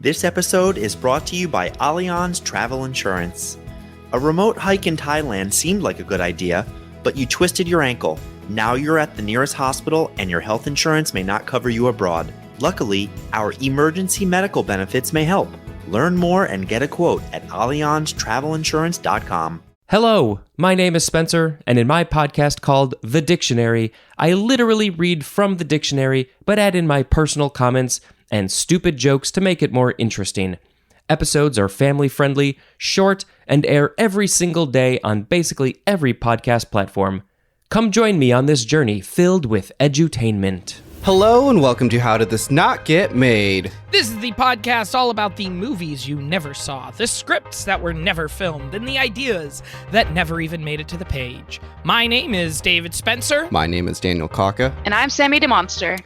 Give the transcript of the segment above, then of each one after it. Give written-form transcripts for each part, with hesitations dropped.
This episode is brought to you by Allianz Travel Insurance. A remote hike in Thailand seemed like a good idea, but you twisted your ankle. Now you're at the nearest hospital and your health insurance may not cover you abroad. Luckily, our emergency medical benefits may help. Learn more and get a quote at AllianzTravelInsurance.com. Hello, my name is Spencer, and in my podcast called The Dictionary, I literally read from the dictionary, but add in my personal comments and stupid jokes to make it more interesting. Episodes are family-friendly, short, and air every single day on basically every podcast platform. Come join me on this journey filled with edutainment. Hello and welcome to How Did This Not Get Made? This is the podcast all about the movies you never saw, the scripts that were never filmed, and the ideas that never even made it to the page. My name is David Spencer. My name is Daniel Kaka. And I'm Sami DeMonster.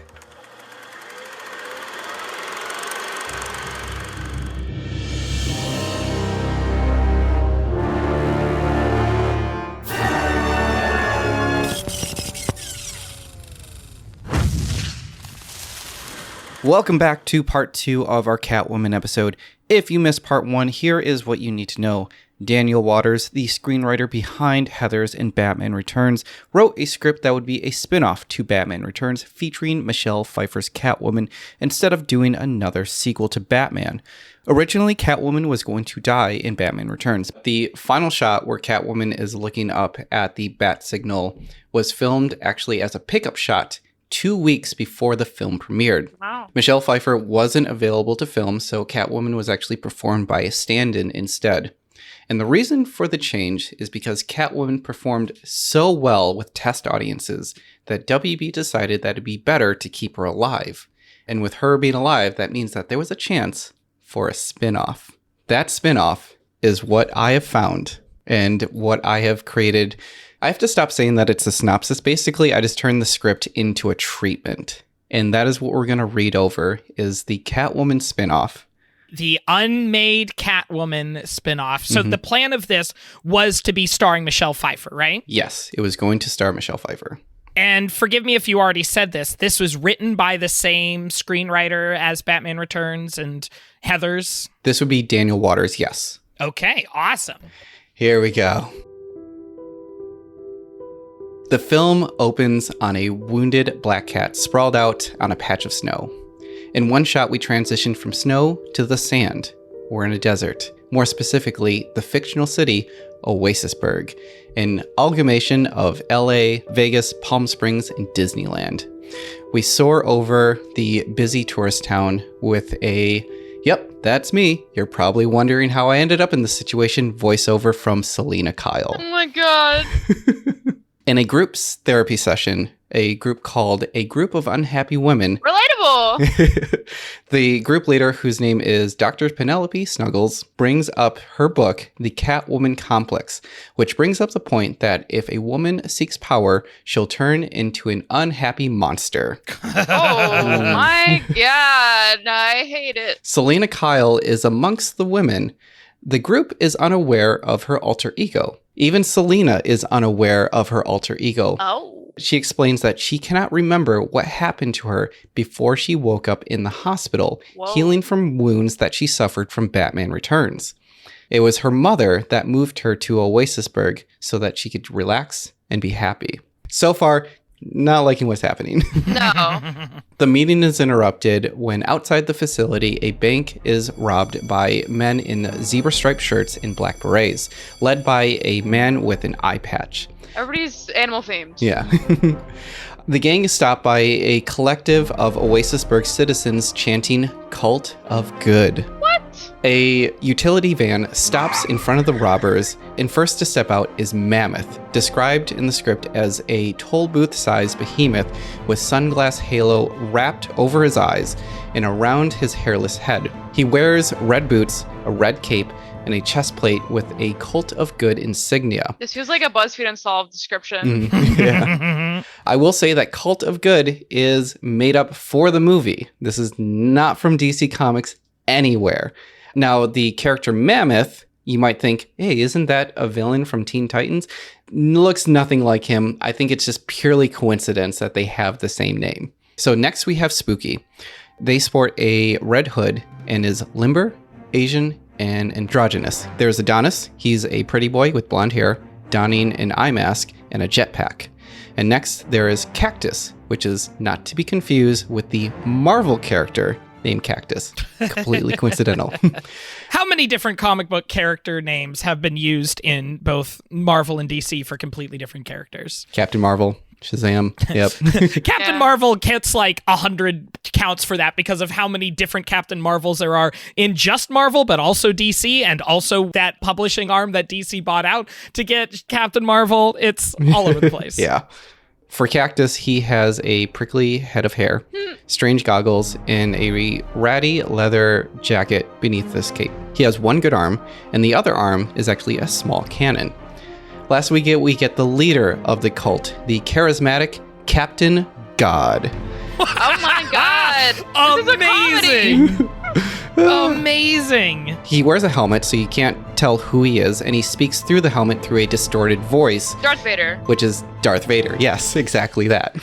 Welcome back to part 2 of our Catwoman episode. If you missed part 1, here is what you need to know. Daniel Waters, the screenwriter behind Heathers and Batman Returns, wrote a script that would be a spin-off to Batman Returns featuring Michelle Pfeiffer's Catwoman instead of doing another sequel to Batman. Originally, Catwoman was going to die in Batman Returns. The final shot where Catwoman is looking up at the bat signal was filmed actually as a pickup shot 2 weeks before the film premiered. Wow. Michelle Pfeiffer wasn't available to film, so Catwoman was actually performed by a stand-in instead. And the reason for the change is because Catwoman performed so well with test audiences that WB decided that it'd be better to keep her alive. And with her being alive, that means that there was a chance for a spin-off. That spin-off is what I have found and what I have created. I have to stop saying that it's a synopsis. Basically, I just turned the script into a treatment. And that is what we're going to read over, is the Catwoman spinoff. The unmade Catwoman spinoff. So the plan of this was to be starring Michelle Pfeiffer, right? Yes, it was going to star Michelle Pfeiffer. And forgive me if you already said this. This was written by the same screenwriter as Batman Returns and Heathers. This would be Daniel Waters, yes. Okay, awesome. Here we go. The film opens on a wounded black cat sprawled out on a patch of snow. In one shot, we transition from snow to the sand. We're in a desert. More specifically, the fictional city, Oasisburg, an amalgamation of LA, Vegas, Palm Springs, and Disneyland. We soar over the busy tourist town with a, "Yep, that's me. You're probably wondering how I ended up in this situation," voiceover from Selena Kyle. Oh my god. In a group's therapy session, a group called A Group of Unhappy Women. Relatable. The group leader, whose name is Dr. Penelope Snuggles, brings up her book, The Catwoman Complex, which brings up the point that if a woman seeks power, she'll turn into an unhappy monster. Oh my god. I hate it. Selena Kyle is amongst the women. The group is unaware of her alter ego. Even Selena is unaware of her alter ego. Oh. She explains that she cannot remember what happened to her before she woke up in the hospital, Whoa. healing from wounds that she suffered from Batman Returns. It was her mother that moved her to Oasisburg so that she could relax and be happy. So far, not liking what's happening. No. The meeting is interrupted when outside the facility, a bank is robbed by men in zebra-striped shirts and black berets, led by a man with an eye patch. Everybody's animal themed. Yeah. The gang is stopped by a collective of Oasisburg citizens chanting, "Cult of Good." What? A utility van stops in front of the robbers, and first to step out is Mammoth, described in the script as a toll booth-sized behemoth with sunglass halo wrapped over his eyes and around his hairless head. He wears red boots, a red cape, and a chest plate with a Cult of Good insignia. This feels like a BuzzFeed Unsolved description. Yeah. I will say that Cult of Good is made up for the movie. This is not from DC Comics anywhere. Now, the character Mammoth, you might think, hey, isn't that a villain from Teen Titans? Looks nothing like him. I think it's just purely coincidence that they have the same name. So next we have Spooky. They sport a red hood and is limber, Asian, and androgynous. There's Adonis. He's a pretty boy with blonde hair, donning an eye mask and a jetpack. And next, there is Cactus, which is not to be confused with the Marvel character named Cactus. Completely coincidental. How many different comic book character names have been used in both Marvel and DC for completely different characters? Captain Marvel, Shazam. Yep. Captain Marvel gets like 100 counts for that because of how many different Captain Marvels there are in just Marvel, but also DC, and also that publishing arm that DC bought out to get Captain Marvel. It's all over the place. Yeah. For Cactus, he has a prickly head of hair, strange goggles, and a ratty leather jacket beneath this cape. He has one good arm, and the other arm is actually a small cannon. Last we get the leader of the cult, the charismatic Captain God. Oh my god! This is a Amazing! comedy. Amazing! He wears a helmet, so you can't tell who he is, and he speaks through the helmet through a distorted voice, Darth Vader. which is Darth Vader. Yes, exactly that.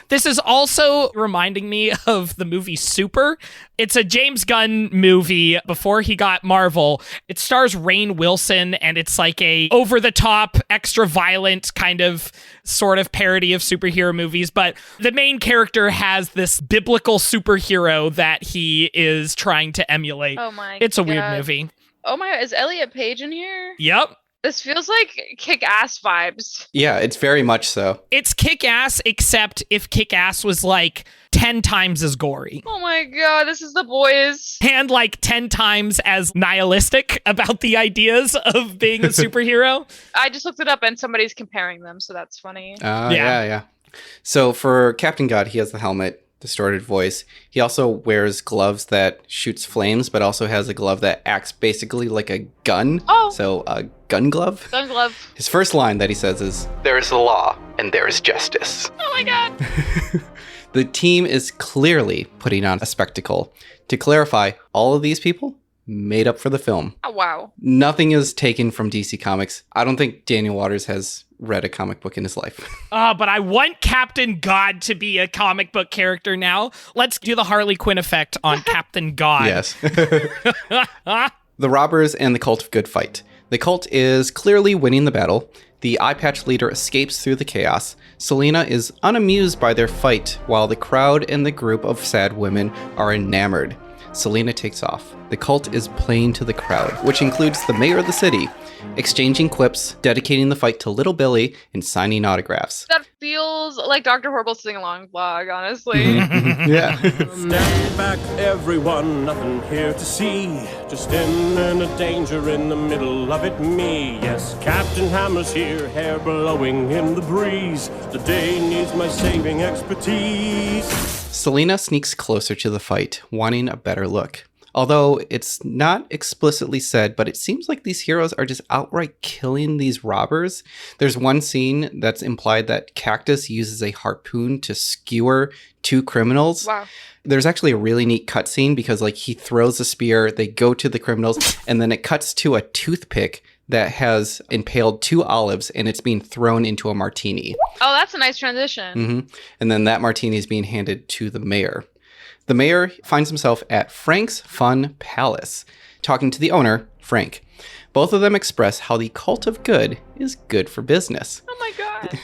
This is also reminding me of the movie Super. It's a James Gunn movie before he got Marvel. It stars Rainn Wilson, and it's like a over-the-top, extra-violent kind of sort of parody of superhero movies, but the main character has this biblical superhero that he is trying to emulate. Oh my It's a god. weird movie. Oh my, is Elliot Page in here? Yep. This feels like Kick-Ass vibes. Yeah, it's very much so. It's Kick-Ass, except if Kick-Ass was like 10 times as gory. Oh my god, this is The Boys. And like 10 times as nihilistic about the ideas of being a superhero. I just looked it up and somebody's comparing them, so that's funny. Yeah. So for Captain God, he has the helmet, distorted voice. He also wears gloves that shoots flames, but also has a glove that acts basically like a gun. Oh. So a gun glove. Gun glove. His first line that he says is, "There is the law and there is justice." Oh my god. The team is clearly putting on a spectacle. To clarify, all of these people made up for the film. Oh wow. Nothing is taken from DC Comics. I don't think Daniel Waters has read a comic book in his life. But I want Captain God to be a comic book character now. Let's do the Harley Quinn effect on Captain God. Yes. The robbers and the cult of good fight. The cult is clearly winning the battle. The eye patch leader escapes through the chaos. Selena is unamused by their fight, while the crowd and the group of sad women are enamored. Selena takes off. The cult is playing to the crowd, which includes the mayor of the city, exchanging quips, dedicating the fight to Little Billy, and signing autographs. That feels like Dr. Horrible's sing-along blog, honestly. Yeah. Stand back, everyone, nothing here to see. Just in a danger in the middle of it, me. Yes, Captain Hammer's here, hair blowing in the breeze. The day needs my saving expertise. Selena sneaks closer to the fight, wanting a better look. Although it's not explicitly said, but it seems like these heroes are just outright killing these robbers. There's one scene that's implied that Cactus uses a harpoon to skewer two criminals. Wow. There's actually a really neat cutscene because like he throws a spear, they go to the criminals, and then it cuts to a toothpick that has impaled two olives and it's being thrown into a martini. Oh, that's a nice transition. And then that martini is being handed to the mayor. The mayor finds himself at Frank's Fun Palace, talking to the owner, Frank. Both of them express how the cult of good is good for business. Oh my god.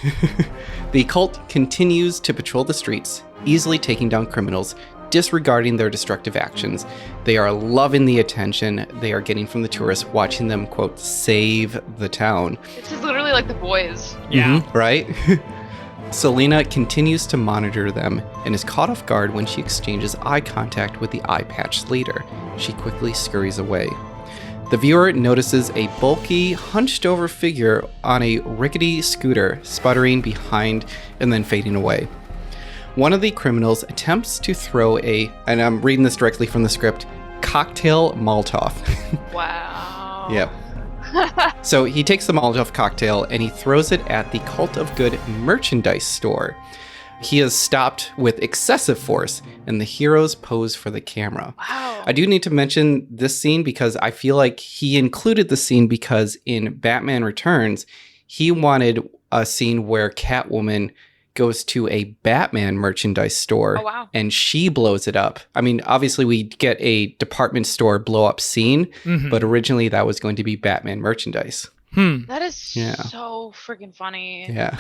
The cult continues to patrol the streets, easily taking down criminals, disregarding their destructive actions. They are loving the attention they are getting from the tourists, watching them, quote, save the town. This is literally like The Boys. Yeah. Right? Selena continues to monitor them and is caught off guard when she exchanges eye contact with the eye patch leader. She quickly scurries away. The viewer notices a bulky, hunched-over figure on a rickety scooter sputtering behind and then fading away. One of the criminals attempts to throw and I'm reading this directly from the script, cocktail Molotov. Wow. Yep. So he takes the Molotov cocktail and he throws it at the Cult of Good merchandise store. He is stopped with excessive force, and the heroes pose for the camera. Wow. I do need to mention this scene because I feel like he included the scene because in Batman Returns, he wanted a scene where Catwoman goes to a Batman merchandise store. Oh, wow. And she blows it up. I mean, obviously we get a department store blow up scene, but originally that was going to be Batman merchandise. That is Yeah. so freaking funny. Yeah.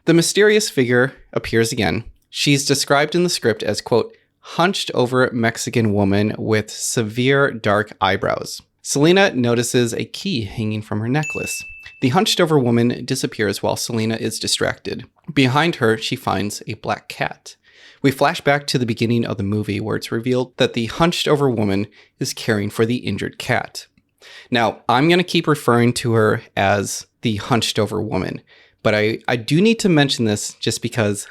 The mysterious figure appears again. She's described in the script as, quote, hunched over Mexican woman with severe dark eyebrows. Selena notices a key hanging from her necklace. The hunched over woman disappears while Selena is distracted. Behind her, she finds a black cat. We flash back to the beginning of the movie where it's revealed that the hunched over woman is caring for the injured cat. Now, I'm going to keep referring to her as the hunched over woman, but I do need to mention this just because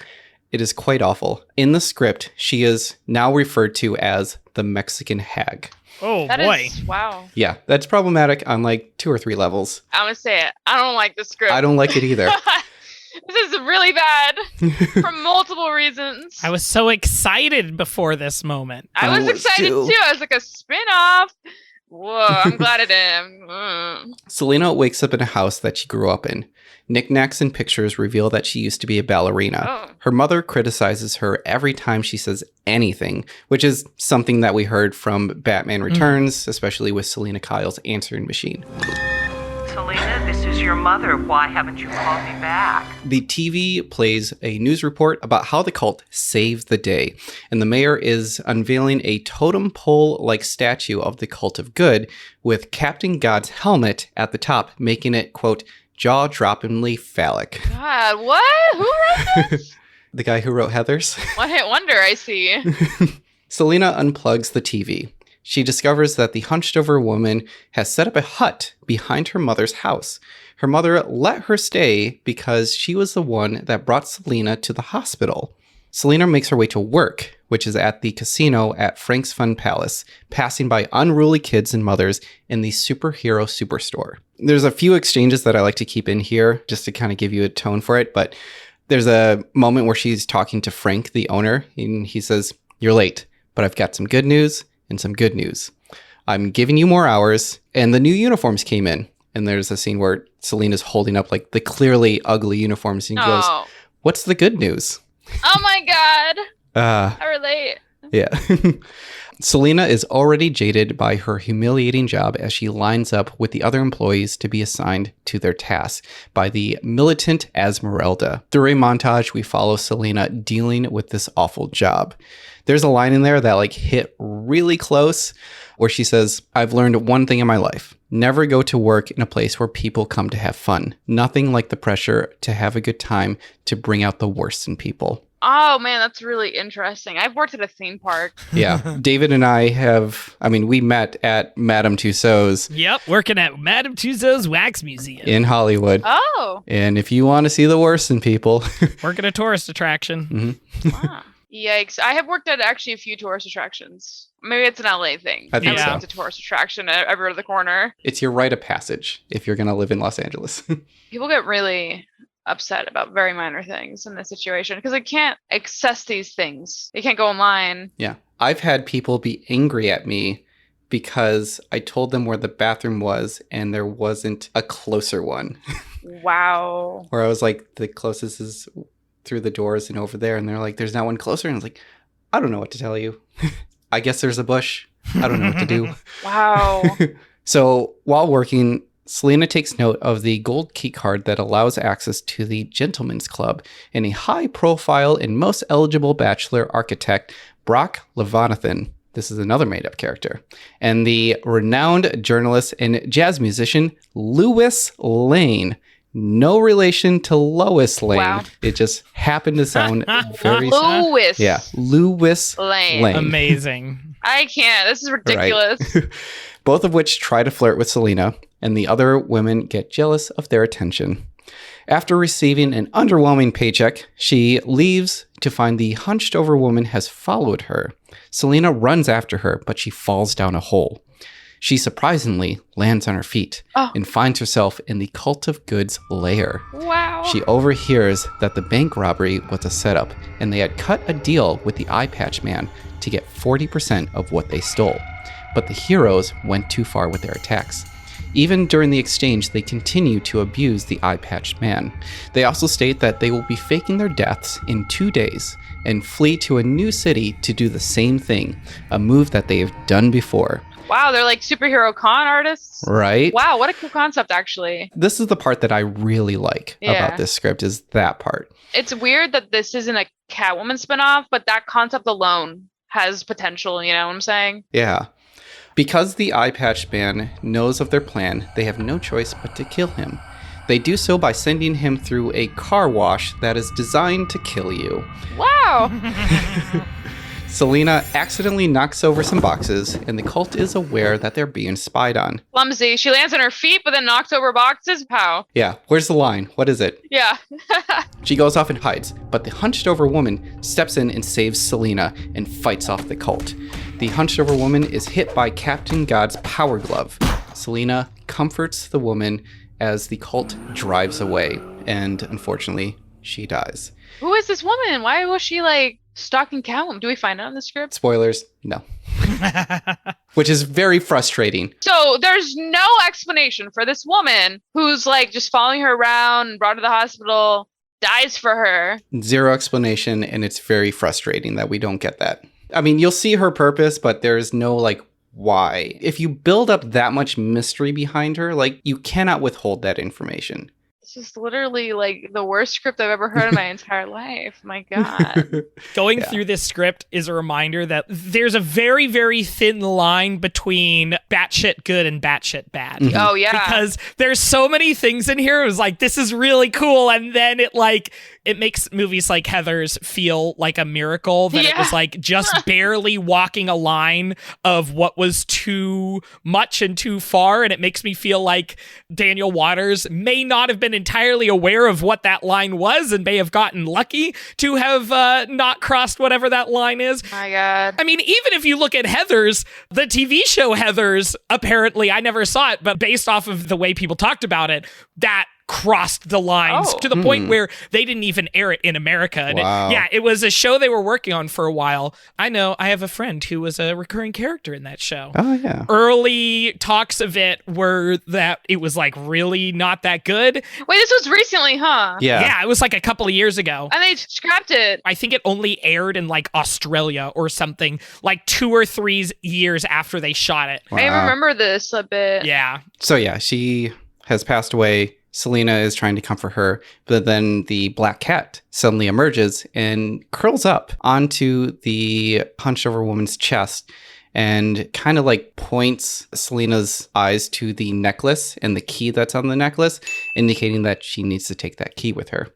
it is quite awful. In the script, she is now referred to as the Mexican hag. Oh, That boy. is, wow. Yeah, that's problematic on like 2 or 3 levels. I'm going to say it. I don't like the script. I don't like it either. This is really bad for multiple reasons. I was so excited before this moment. I was was excited too. too. I was like, a spinoff. Whoa, I'm glad it didn't. Selena wakes up in a house that she grew up in. Knickknacks and pictures reveal that she used to be a ballerina. Oh. Her mother criticizes her every time she says anything, which is something that we heard from Batman Returns, especially with Selena Kyle's answering machine. Selena, this is your mother. Why haven't you called me back? The TV plays a news report about how the cult saves the day, and the mayor is unveiling a totem pole-like statue of the cult of good with Captain God's helmet at the top, making it, quote, jaw-droppingly phallic. God, what? Who wrote this? The guy who wrote Heathers. One hit wonder, I see. Selena unplugs the TV. She discovers that the hunched-over woman has set up a hut behind her mother's house. Her mother let her stay because she was the one that brought Selena to the hospital. Selena makes her way to work, which is at the casino at Frank's Fun Palace, passing by unruly kids and mothers in the superhero superstore. There's a few exchanges that I like to keep in here just to kind of give you a tone for it, but there's a moment where she's talking to Frank, the owner, and he says, "You're late, but I've got some good news and some good news. I'm giving you more hours, and the new uniforms came in." And there's a scene where Selena's holding up like the clearly ugly uniforms, and he goes, Oh. "What's the good news?" Oh my God. I relate. Yeah. Selena is already jaded by her humiliating job as she lines up with the other employees to be assigned to their tasks by the militant Esmeralda. Through a montage, we follow Selena dealing with this awful job. There's a line in there that like hit really close where she says, "I've learned one thing in my life. Never go to work in a place where people come to have fun. Nothing like the pressure to have a good time to bring out the worst in people." Oh man, that's really interesting. I've worked at a theme park. Yeah. David and I we met at Madame Tussauds Yep, working at Madame Tussauds Wax Museum. in Hollywood. Oh. And if you want to see the worst in people, Working a tourist attraction. Wow. Yikes. I have worked at actually a few tourist attractions. Maybe it's an LA thing. I think so. It's a tourist attraction every other corner. it's your rite of passage if you're going to live in Los Angeles. People get really upset about very minor things in this situation because they can't access these things. They can't go online. Yeah. I've had people be angry at me because I told them where the bathroom was and there wasn't a closer one. Wow. Where I was like, the closest is through the doors and over there. And they're like, there's not one closer. And I was like, I don't know what to tell you. I guess there's a bush. I don't know what to do. Wow. So while working, Selena takes note of the gold key card that allows access to the Gentleman's Club and a high-profile and most eligible bachelor architect, Brock Levanathan. This is another made-up character. And the renowned journalist and jazz musician, Louis Lane. No relation to Lois Lane. Wow. It just happened to sound very... Louis. Yeah, Louis Lane. Lane. Amazing. I can't. This is ridiculous. Both of which try to flirt with Selena, and the other women get jealous of their attention. After receiving an underwhelming paycheck, she leaves to find the hunched-over woman has followed her. Selena runs after her, but she falls down a hole. She surprisingly lands on her feet and finds herself in the Cult of Goods lair. Wow. She overhears that the bank robbery was a setup, and they had cut a deal with the Eye Patch Man to get 40% of what they stole. But the heroes went too far with their attacks. Even during the exchange, they continue to abuse the eye-patched man. They also state that they will be faking their deaths in 2 days and flee to a new city to do the same thing, a move that they have done before. Wow, they're like superhero con artists. Right? Wow, what a cool concept, actually. This is the part that I really like about this script, is that part. It's weird that this isn't a Catwoman spinoff, but that concept alone has potential, you know what I'm saying? Yeah. Because the eye-patched man knows of their plan, they have no choice but to kill him. They do so by sending him through a car wash that is designed to kill you. Wow. Selena accidentally knocks over some boxes, and the cult is aware that they're being spied on. Clumsy. She lands on her feet, but then knocks over boxes? How? Yeah, where's the line? What is it? Yeah. She goes off and hides, but the hunched over woman steps in and saves Selena and fights off the cult. The hunched over woman is hit by Captain God's power glove. Selena comforts the woman as the cult drives away, and unfortunately, she dies. Who is this woman? Why was she like stalking Catwoman? Do we find out in the script? Spoilers, no. Which is very frustrating. So there's no explanation for this woman who's like just following her around and brought her to the hospital, dies for her. Zero explanation, and it's very frustrating that we don't get that. I mean, you'll see her purpose, but there's no like why. If you build up that much mystery behind her, like you cannot withhold that information. It's just literally like the worst script I've ever heard in my entire life. My God. Going through this script is a reminder that there's a very, very thin line between batshit good and batshit bad. Mm-hmm. Oh, yeah. Because there's so many things in here. It was like, this is really cool. And then it makes movies like Heathers feel like a miracle that it was like just barely walking a line of what was too much and too far. And it makes me feel like Daniel Waters may not have been entirely aware of what that line was and may have gotten lucky to have not crossed whatever that line is. My God. I mean, even if you look at Heathers, the TV show Heathers, apparently, I never saw it, but based off of the way people talked about it, that crossed the lines to the point where they didn't even air it in America. And it was a show they were working on for a while. I know, I have a friend who was a recurring character in that show. Oh, yeah. Early talks of it were that it was like really not that good. Wait, this was recently, huh? Yeah. Yeah, it was like a couple of years ago. And they scrapped it. I think it only aired in like Australia or something, like 2 or 3 years after they shot it. Wow. I remember this a bit. Yeah. So yeah, she has passed away. Selena is trying to comfort her, but then the black cat suddenly emerges and curls up onto the hunched over woman's chest and kind of like points Selena's eyes to the necklace and the key that's on the necklace, indicating that she needs to take that key with her.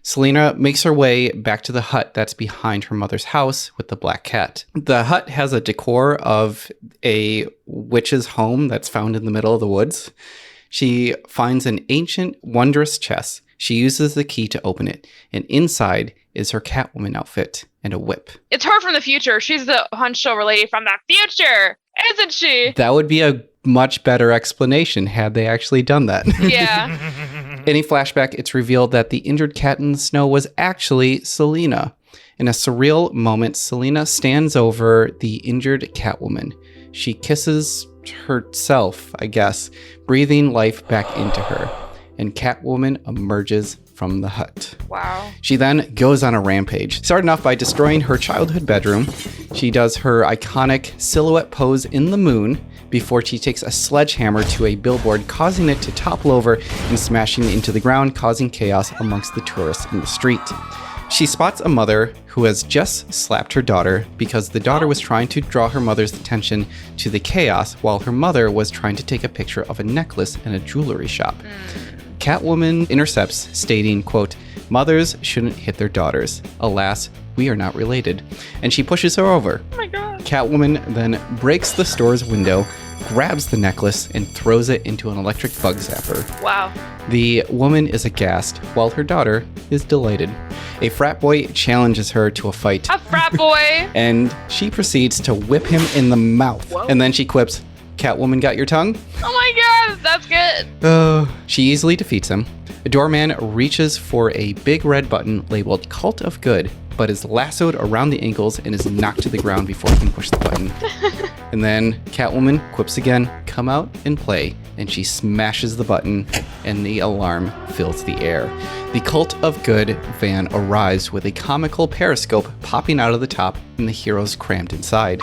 Selena makes her way back to the hut that's behind her mother's house with the black cat. The hut has a decor of a witch's home that's found in the middle of the woods. She finds an ancient, wondrous chest. She uses the key to open it, and inside is her Catwoman outfit and a whip. It's her from the future. She's the hunched over lady from the future, isn't she? That would be a much better explanation had they actually done that. Yeah. In a flashback, it's revealed that the injured cat in the snow was actually Selena. In a surreal moment, Selena stands over the injured Catwoman. She kisses herself, I guess, breathing life back into her, and Catwoman emerges from the hut. Wow. She then goes on a rampage, starting off by destroying her childhood bedroom. She does her iconic silhouette pose in the moon before she takes a sledgehammer to a billboard, causing it to topple over and smashing into the ground, causing chaos amongst the tourists in the street. She spots a mother who has just slapped her daughter because the daughter was trying to draw her mother's attention to the chaos while her mother was trying to take a picture of a necklace in a jewelry shop. Catwoman intercepts, stating, quote, "Mothers shouldn't hit their daughters. Alas, we are not related." And she pushes her over. Oh my God. Catwoman then breaks the store's window, grabs the necklace, and throws it into an electric bug zapper. Wow. The woman is aghast, while her daughter is delighted. A frat boy challenges her to a fight, A frat boy. and she proceeds to whip him in the mouth. Whoa. And then she quips, "Catwoman got your tongue?" Oh my God. That's good. She easily defeats him. A doorman reaches for a big red button labeled Cult of Good, but is lassoed around the ankles and is knocked to the ground before he can push the button. And then Catwoman quips again, "Come out and play." and she smashes the button, and the alarm fills the air. The Cult of Good van arrives with a comical periscope popping out of the top and the heroes crammed inside.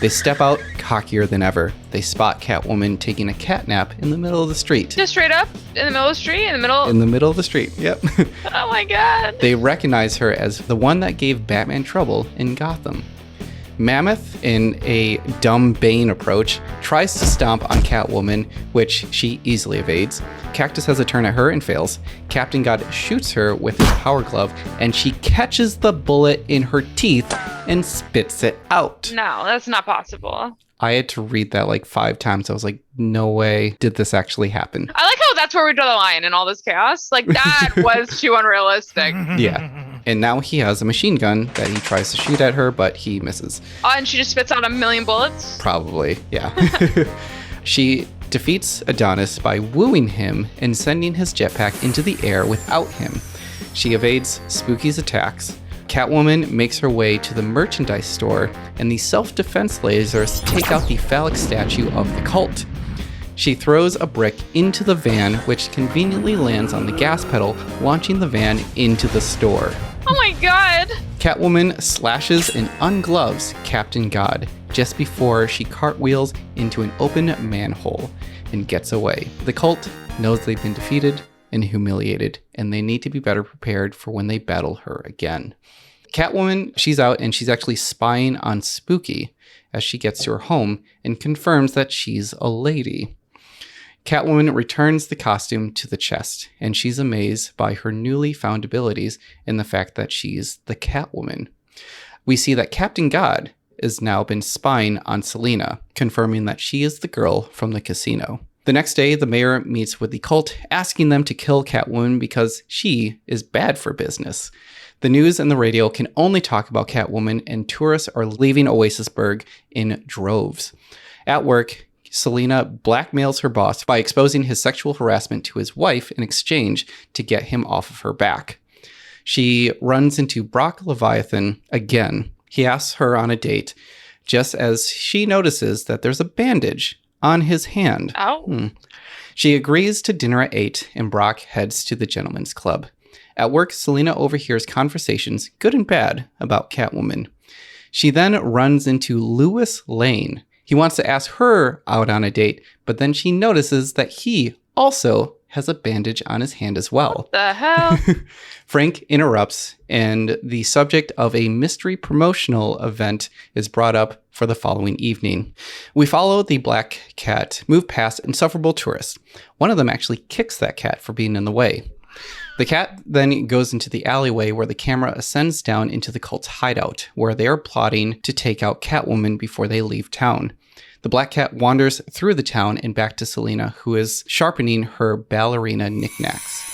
They step out cockier than ever. They spot Catwoman taking a cat nap in the middle of the street. Just straight up in the middle of the street? In the middle of the street, yep. Oh my god. They recognize her as the one that gave Batman trouble in Gotham. Mammoth, in a dumb Bane approach, tries to stomp on Catwoman, which she easily evades. Cactus has a turn at her and fails. Captain God shoots her with his power glove, and she catches the bullet in her teeth and spits it out. No, that's not possible. I had to read that like 5 times. I was like, no way did this actually happen. I like how that's where we draw the line in all this chaos. Like, that was too unrealistic. Yeah. And now he has a machine gun that he tries to shoot at her, but he misses. Oh, and she just spits out 1,000,000 bullets? Probably, yeah. She defeats Adonis by wooing him and sending his jetpack into the air without him. She evades Spooky's attacks. Catwoman makes her way to the merchandise store, and the self-defense lasers take out the phallic statue of the cult. She throws a brick into the van, which conveniently lands on the gas pedal, launching the van into the store. Oh my god. Catwoman slashes and ungloves Captain God just before she cartwheels into an open manhole and gets away. The cult knows they've been defeated and humiliated, and they need to be better prepared for when they battle her again. Catwoman, she's out and she's actually spying on Spooky as she gets to her home and confirms that she's a lady. Catwoman returns the costume to the chest, and she's amazed by her newly found abilities and the fact that she's the Catwoman. We see that Captain God has now been spying on Selina, confirming that she is the girl from the casino. The next day, the mayor meets with the cult, asking them to kill Catwoman because she is bad for business. The news and the radio can only talk about Catwoman, and tourists are leaving Oasisburg in droves. At work, Selina blackmails her boss by exposing his sexual harassment to his wife in exchange to get him off of her back. She runs into Brock Leviathan again. He asks her on a date, just as she notices that there's a bandage on his hand. Ow. She agrees to dinner at 8, and Brock heads to the gentleman's club. At work, Selina overhears conversations, good and bad, about Catwoman. She then runs into Louis Lane. He wants to ask her out on a date, but then she notices that he also has a bandage on his hand as well. What the hell? Frank interrupts, and the subject of a mystery promotional event is brought up for the following evening. We follow the black cat move past insufferable tourists. One of them actually kicks that cat for being in the way. The cat then goes into the alleyway where the camera ascends down into the cult's hideout, where they are plotting to take out Catwoman before they leave town. The black cat wanders through the town and back to Selina, who is sharpening her ballerina knickknacks.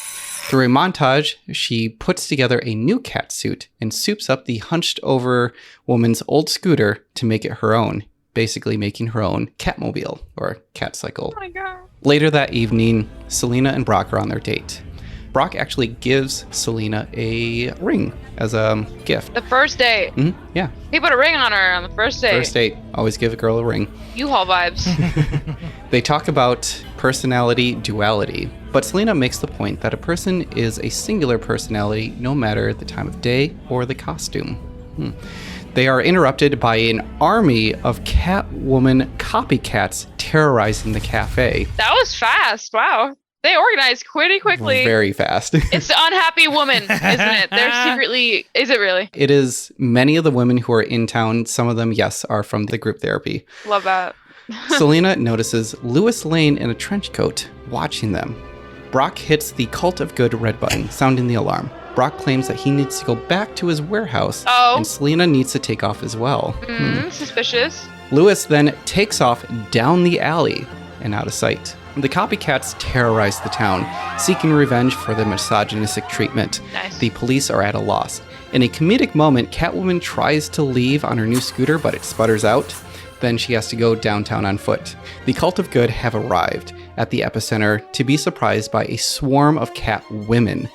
Through a montage, she puts together a new cat suit and soups up the hunched-over woman's old scooter to make it her own, basically making her own Catmobile, or Catcycle. Oh my god. Later that evening, Selina and Brock are on their date. Brock actually gives Selina a ring as a gift. The first date. Yeah. He put a ring on her on the first date. First date. Always give a girl a ring. U-Haul vibes. They talk about personality duality, but Selina makes the point that a person is a singular personality no matter the time of day or the costume. They are interrupted by an army of Catwoman copycats terrorizing the cafe. That was fast. Wow. They organized pretty quickly. Very fast. It's the unhappy woman, isn't it? They're secretly... Is it really? It is many of the women who are in town. Some of them, yes, are from the group therapy. Love that. Selina notices Louis Lane in a trench coat watching them. Brock hits the Cult of Good red button, sounding the alarm. Brock claims that he needs to go back to his warehouse, and Selina needs to take off as well. Suspicious. Louis then takes off down the alley and out of sight. The copycats terrorize the town, seeking revenge for the misogynistic treatment. Nice. The police are at a loss. In a comedic moment, Catwoman tries to leave on her new scooter, but it sputters out. Then she has to go downtown on foot. The Cult of Good have arrived at the epicenter to be surprised by a swarm of cat women.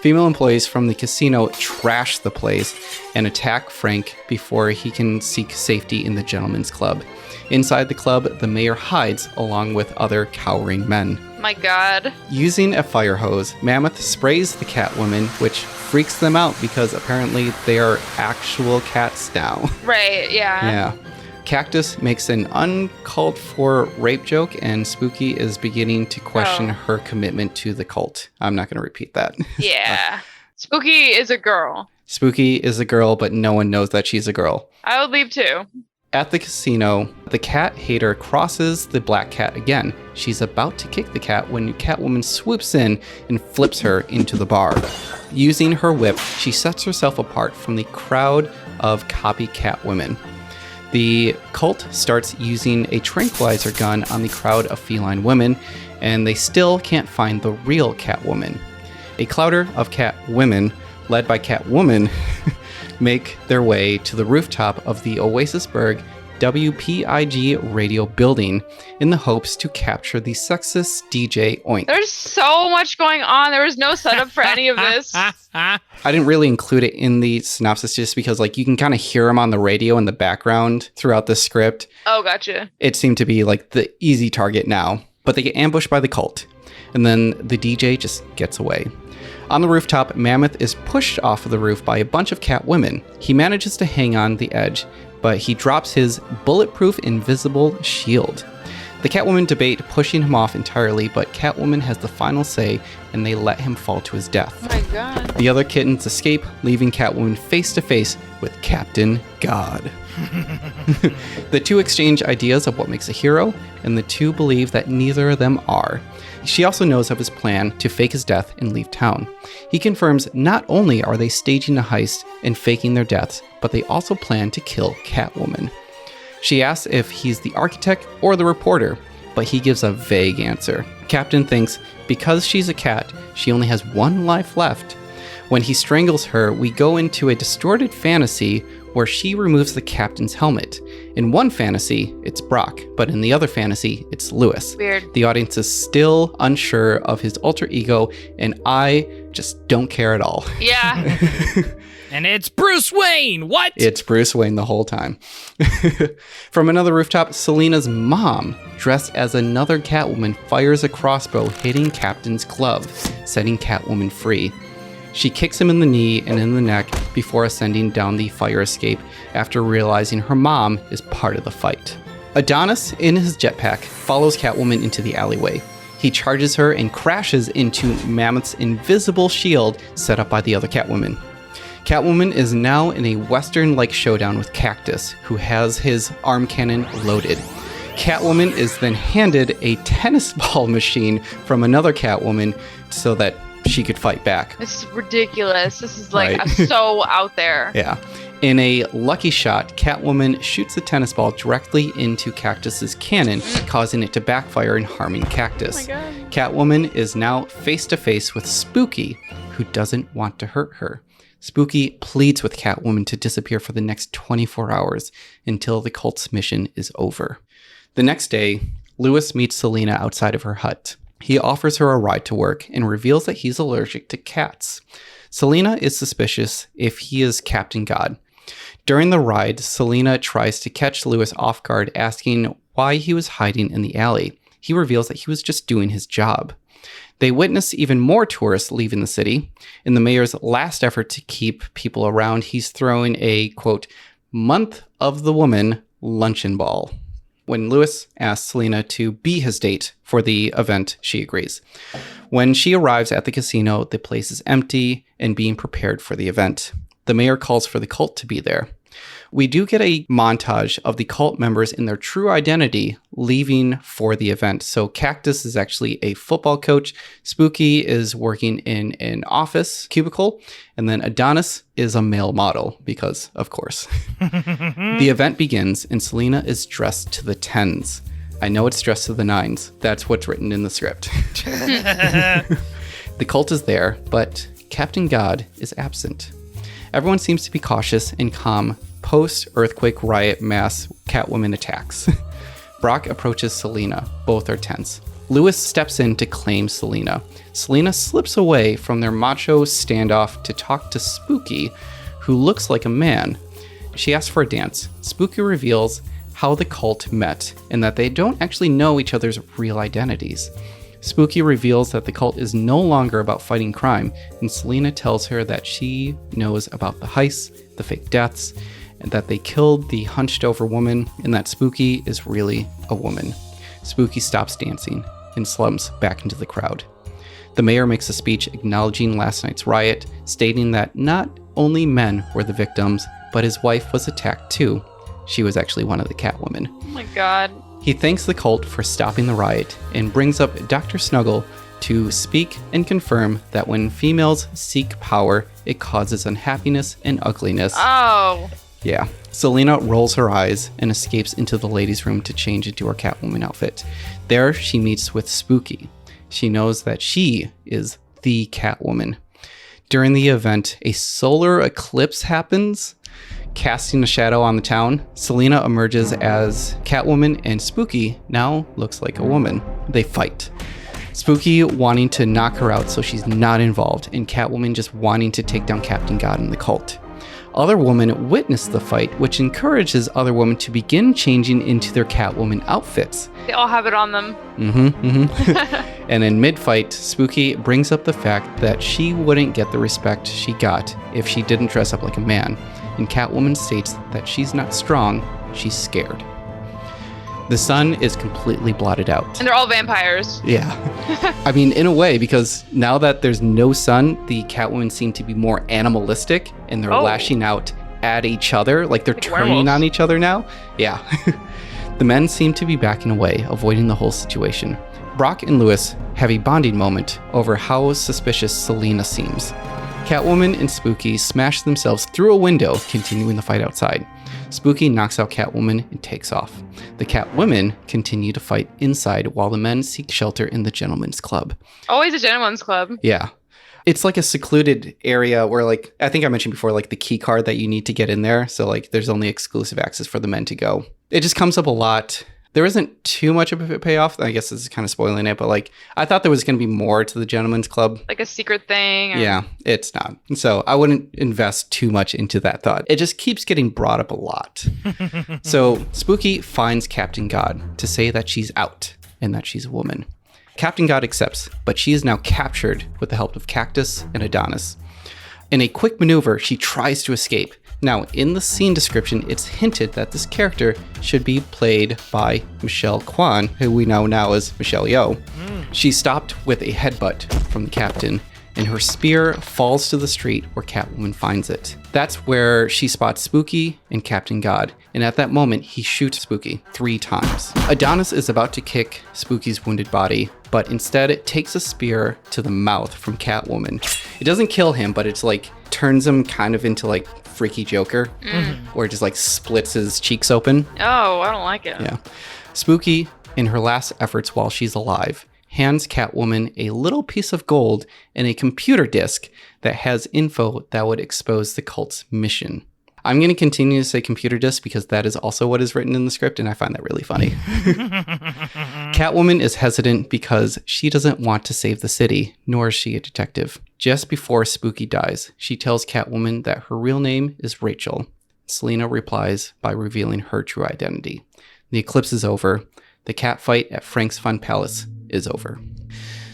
Female employees from the casino trash the place and attack Frank before he can seek safety in the gentleman's club. Inside the club, the mayor hides along with other cowering men. My God. Using a fire hose, Mammoth sprays the Catwoman, which freaks them out because apparently they are actual cats now. Right, yeah. Yeah. Cactus makes an uncalled for rape joke, and Spooky is beginning to question her commitment to the cult. I'm not going to repeat that. Yeah. Spooky is a girl. Spooky is a girl, but no one knows that she's a girl. I would leave too. At the casino, the cat hater crosses the black cat again. She's about to kick the cat when Catwoman swoops in and flips her into the bar. Using her whip, she sets herself apart from the crowd of copycat women. The cult starts using a tranquilizer gun on the crowd of feline women, and they still can't find the real Catwoman. A clouder of cat women, led by Catwoman, make their way to the rooftop of the Oasisburg WPIG radio building in the hopes to capture the sexist DJ Oink. There's so much going on. There was no setup for any of this. I didn't really include it in the synopsis just because you can kind of hear him on the radio in the background throughout the script. Oh, gotcha. It seemed to be the easy target now, but they get ambushed by the cult, and then the DJ just gets away. On the rooftop, Mammoth is pushed off of the roof by a bunch of cat women. He manages to hang on the edge, but he drops his bulletproof invisible shield. The Catwoman debate pushing him off entirely, but Catwoman has the final say, and they let him fall to his death. Oh my God. The other kittens escape, leaving Catwoman face to face with Captain God. The two exchange ideas of what makes a hero, and the two believe that neither of them are. She also knows of his plan to fake his death and leave town. He confirms not only are they staging a heist and faking their deaths, but they also plan to kill Catwoman. She asks if he's the architect or the reporter, but he gives a vague answer. Captain thinks because she's a cat, she only has one life left. When he strangles her, we go into a distorted fantasy where she removes the captain's helmet. In one fantasy, it's Brock, but in the other fantasy, it's Lewis. Weird. The audience is still unsure of his alter ego, and I just don't care at all. Yeah. And it's Bruce Wayne. What? It's Bruce Wayne the whole time. From another rooftop, Selina's mom, dressed as another Catwoman, fires a crossbow hitting Captain's glove, setting Catwoman free. She kicks him in the knee and in the neck before ascending down the fire escape after realizing her mom is part of the fight. Adonis, in his jetpack, follows Catwoman into the alleyway. He charges her and crashes into Mammoth's invisible shield set up by the other Catwoman. Catwoman is now in a western-like showdown with Cactus, who has his arm cannon loaded. Catwoman is then handed a tennis ball machine from another Catwoman so that she could fight back. This is ridiculous. This is Right. so out there. Yeah. In a lucky shot, Catwoman shoots the tennis ball directly into Cactus's cannon, causing it to backfire and harming Cactus. Oh my God. Catwoman is now face to face with Spooky, who doesn't want to hurt her. Spooky pleads with Catwoman to disappear for the next 24 hours until the cult's mission is over. The next day, Lewis meets Selina outside of her hut. He offers her a ride to work and reveals that he's allergic to cats. Selina is suspicious if he is Captain God. During the ride, Selina tries to catch Lewis off guard, asking why he was hiding in the alley. He reveals that he was just doing his job. They witness even more tourists leaving the city. In the mayor's last effort to keep people around, he's throwing a, quote, month of the woman luncheon ball. When Lewis asks Selina to be his date for the event, she agrees. When she arrives at the casino, the place is empty and being prepared for the event. The mayor calls for the cult to be there. We do get a montage of the cult members in their true identity leaving for the event. So Cactus is actually a football coach. Spooky is working in an office cubicle. And then Adonis is a male model because, of course. The event begins and Selina is dressed to the 10s. I know it's dressed to the 9s. That's what's written in the script. The cult is there, but Captain God is absent. Everyone seems to be cautious and calm post-earthquake riot mass Catwoman attacks. Brock approaches Selina. Both are tense. Lewis steps in to claim Selina. Selina slips away from their macho standoff to talk to Spooky, who looks like a man. She asks for a dance. Spooky reveals how the cult met and that they don't actually know each other's real identities. Spooky reveals that the cult is no longer about fighting crime, and Selena tells her that she knows about the heists, the fake deaths, and that they killed the hunched-over woman, and that Spooky is really a woman. Spooky stops dancing and slumps back into the crowd. The mayor makes a speech acknowledging last night's riot, stating that not only men were the victims, but his wife was attacked too. She was actually one of the Catwomen. Oh my god. He thanks the cult for stopping the riot and brings up Dr. Snuggle to speak and confirm that when females seek power, it causes unhappiness and ugliness. Oh. Yeah. Selena rolls her eyes and escapes into the ladies' room to change into her Catwoman outfit. There, she meets with Spooky. She knows that she is the Catwoman. During the event, a solar eclipse happens, casting a shadow on the town. Selena emerges as Catwoman, and Spooky now looks like a woman. They fight. Spooky wanting to knock her out so she's not involved, and Catwoman just wanting to take down Captain God and the cult. Other women witness the fight, which encourages other women to begin changing into their Catwoman outfits. They all have it on them. And in mid-fight, Spooky brings up the fact that she wouldn't get the respect she got if she didn't dress up like a man. And Catwoman states that she's not strong, she's scared. The sun is completely blotted out. And they're all vampires. Yeah. I mean, in a way, because now that there's no sun, the Catwomen seem to be more animalistic, and they're lashing out at each other, like they're turning werewolves. on each other now. Yeah. The men seem to be backing away, avoiding the whole situation. Brock and Lewis have a bonding moment over how suspicious Selena seems. Catwoman and Spooky smash themselves through a window, continuing the fight outside. Spooky knocks out Catwoman and takes off. The Catwomen continue to fight inside while the men seek shelter in the Gentleman's Club. Always a gentleman's club. Yeah. It's like a secluded area where, like, I think I mentioned before, like the key card that you need to get in there. So, like, there's only exclusive access for the men to go. It just comes up a lot. There isn't too much of a payoff. I guess this is kind of spoiling it, but like I thought there was going to be more to the Gentleman's Club. Like a secret thing. Or... Yeah, it's not. So I wouldn't invest too much into that thought. It just keeps getting brought up a lot. So Spooky finds Captain God to say that she's out and that she's a woman. Captain God accepts, but she is now captured with the help of Cactus and Adonis. In a quick maneuver, she tries to escape. Now, in the scene description, it's hinted that this character should be played by Michelle Kwan, who we know now as Michelle Yeoh. She's stopped with a headbutt from the captain, and her spear falls to the street where Catwoman finds it. That's where she spots Spooky and Captain God, and at that moment, he shoots Spooky 3 times. Adonis is about to kick Spooky's wounded body, but instead it takes a spear to the mouth from Catwoman. It doesn't kill him, but it's like turns him kind of into like Freaky Joker, where it just like splits his cheeks open. Oh, I don't like it. Yeah. Spooky, in her last efforts while she's alive, hands Catwoman a little piece of gold and a computer disk that has info that would expose the cult's mission. I'm going to continue to say computer disk because that is also what is written in the script, and I find that really funny. Catwoman is hesitant because she doesn't want to save the city, nor is she a detective. Just before Spooky dies, she tells Catwoman that her real name is Rachel. Selena replies by revealing her true identity. The eclipse is over. The cat fight at Frank's Fun Palace is over.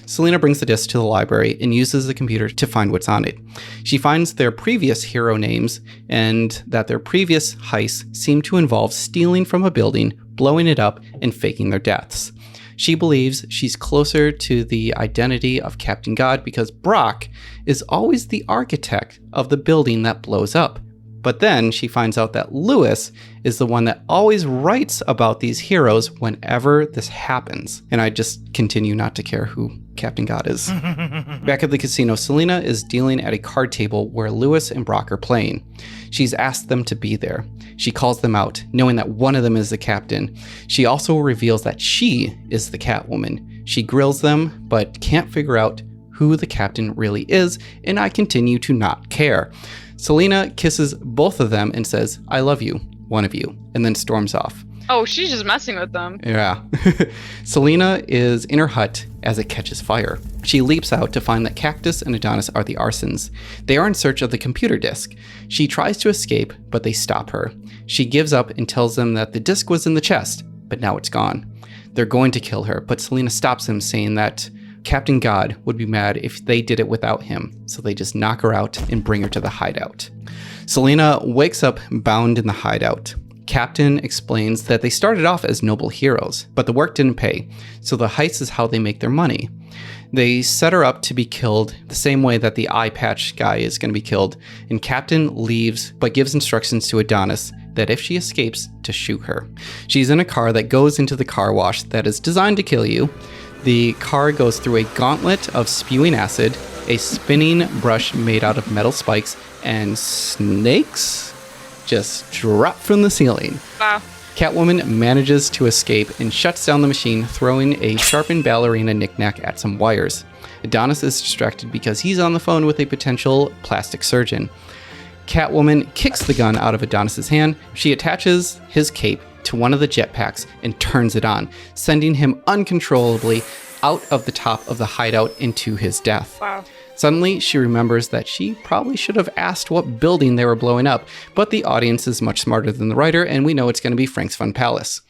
Selena brings the disc to the library and uses the computer to find what's on it. She finds their previous hero names and that their previous heists seem to involve stealing from a building, blowing it up, and faking their deaths. She believes she's closer to the identity of Captain God because Brock is always the architect of the building that blows up. But then she finds out that Lewis is the one that always writes about these heroes whenever this happens. And I just continue not to care who Captain God is. Back at the casino, Selena is dealing at a card table where Lewis and Brock are playing. She's asked them to be there. She calls them out, knowing that one of them is the captain. She also reveals that she is the Catwoman. She grills them, but can't figure out who the captain really is, and I continue to not care. Selena kisses both of them and says, "I love you, one of you," and then storms off. Oh, she's just messing with them. Yeah. Selena is in her hut as it catches fire. She leaps out to find that Cactus and Adonis are the arsons. They are in search of the computer disk. She tries to escape, but they stop her. She gives up and tells them that the disk was in the chest, but now it's gone. They're going to kill her, but Selena stops them, saying that Captain God would be mad if they did it without him, so they just knock her out and bring her to the hideout. Selena wakes up bound in the hideout. Captain explains that they started off as noble heroes, but the work didn't pay, so the heist is how they make their money. They set her up to be killed the same way that the eye patch guy is going to be killed, and Captain leaves but gives instructions to Adonis that if she escapes, to shoot her. She's in a car that goes into the car wash that is designed to kill you. The car goes through a gauntlet of spewing acid, a spinning brush made out of metal spikes, and snakes just drop from the ceiling. Wow. Catwoman manages to escape and shuts down the machine, throwing a sharpened ballerina knickknack at some wires. Adonis is distracted because he's on the phone with a potential plastic surgeon. Catwoman kicks the gun out of Adonis's hand. She attaches his cape to one of the jetpacks and turns it on, sending him uncontrollably out of the top of the hideout into his death. Wow. Suddenly, she remembers that she probably should have asked what building they were blowing up, but the audience is much smarter than the writer, and we know it's going to be Frank's Fun Palace.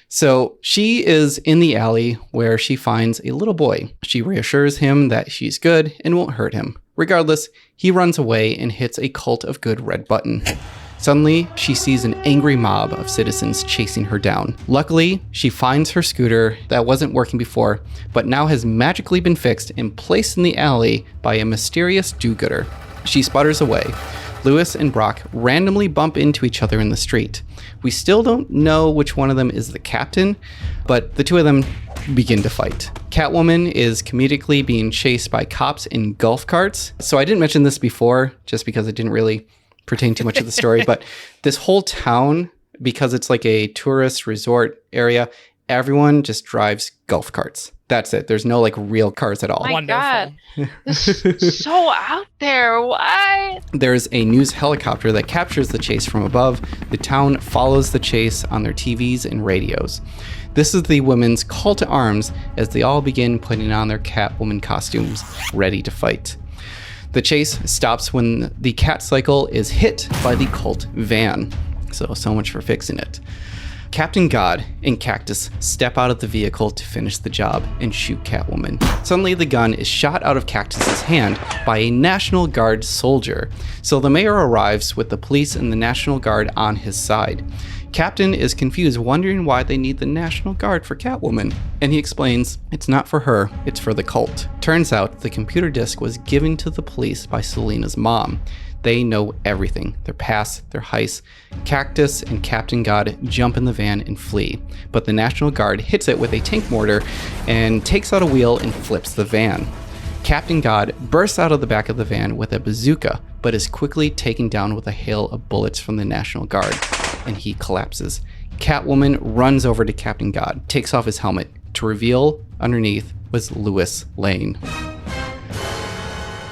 So she is in the alley where she finds a little boy. She reassures him that she's good and won't hurt him. Regardless, he runs away and hits a cult of good red button. Suddenly, she sees an angry mob of citizens chasing her down. Luckily, she finds her scooter that wasn't working before, but now has magically been fixed and placed in the alley by a mysterious do-gooder. She sputters away. Lewis and Brock randomly bump into each other in the street. We still don't know which one of them is the captain, but the two of them begin to fight. Catwoman is comedically being chased by cops in golf carts. So I didn't mention this before, just because it didn't really pertain too much of the story, but this whole town, because it's like a tourist resort area, everyone just drives golf carts. That's it. There's no like real cars at all. My Wonderful. God. This is so out there. What? There's a news helicopter that captures the chase from above. The town follows the chase on their TVs and radios. This is the women's call to arms as they all begin putting on their Catwoman costumes, ready to fight. The chase stops when the cat cycle is hit by the cult van. So much for fixing it. Captain God and Cactus step out of the vehicle to finish the job and shoot Catwoman. Suddenly, the gun is shot out of Cactus's hand by a National Guard soldier. So the mayor arrives with the police and the National Guard on his side. Captain is confused, wondering why they need the National Guard for Catwoman. And he explains, it's not for her, it's for the cult. Turns out, the computer disk was given to the police by Selena's mom. They know everything, their past, their heists. Cactus and Captain God jump in the van and flee, but the National Guard hits it with a tank mortar and takes out a wheel and flips the van. Captain God bursts out of the back of the van with a bazooka, but is quickly taken down with a hail of bullets from the National Guard, and he collapses. Catwoman runs over to Captain God, takes off his helmet, to reveal underneath was Louis Lane.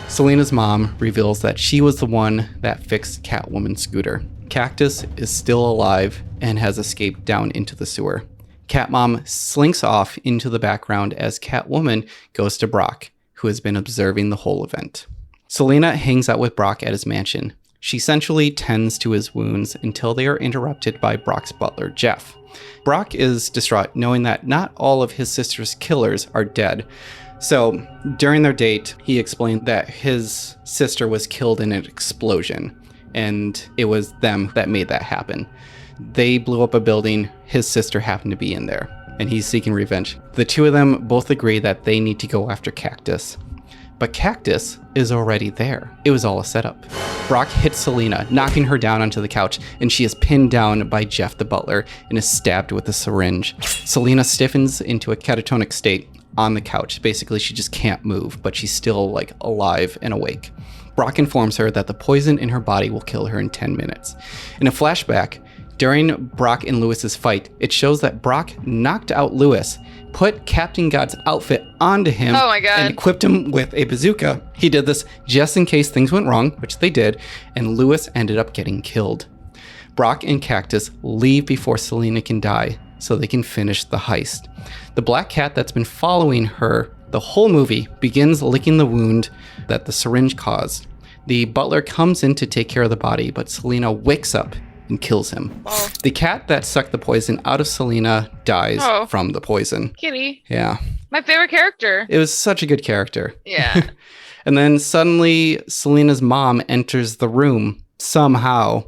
Selena's mom reveals that she was the one that fixed Catwoman's scooter. Cactus is still alive and has escaped down into the sewer. Catmom slinks off into the background as Catwoman goes to Brock, who has been observing the whole event. Selena hangs out with Brock at his mansion. She essentially tends to his wounds until they are interrupted by Brock's butler, Jeff. Brock is distraught knowing that not all of his sister's killers are dead. So during their date, he explained that his sister was killed in an explosion, and it was them that made that happen. They blew up a building, his sister happened to be in there, and he's seeking revenge. The two of them both agree that they need to go after Cactus. But Cactus is already there. It was all a setup. Brock hits Selena, knocking her down onto the couch, and she is pinned down by Jeff the butler and is stabbed with a syringe. Selena stiffens into a catatonic state on the couch. Basically, she just can't move, but she's still like alive and awake. Brock informs her that the poison in her body will kill her in 10 minutes. In a flashback, during Brock and Lewis's fight, it shows that Brock knocked out Lewis, put Captain God's outfit onto him, Oh my God. and equipped him with a bazooka. He did this just in case things went wrong, which they did, and Lewis ended up getting killed. Brock and Cactus leave before Selena can die so they can finish the heist. The black cat that's been following her the whole movie begins licking the wound that the syringe caused. The butler comes in to take care of the body, but Selena wakes up and kills him. Oh. The cat that sucked the poison out of Selena dies from the poison. Kitty. Yeah. My favorite character. It was such a good character. Yeah. And then suddenly Selena's mom enters the room somehow.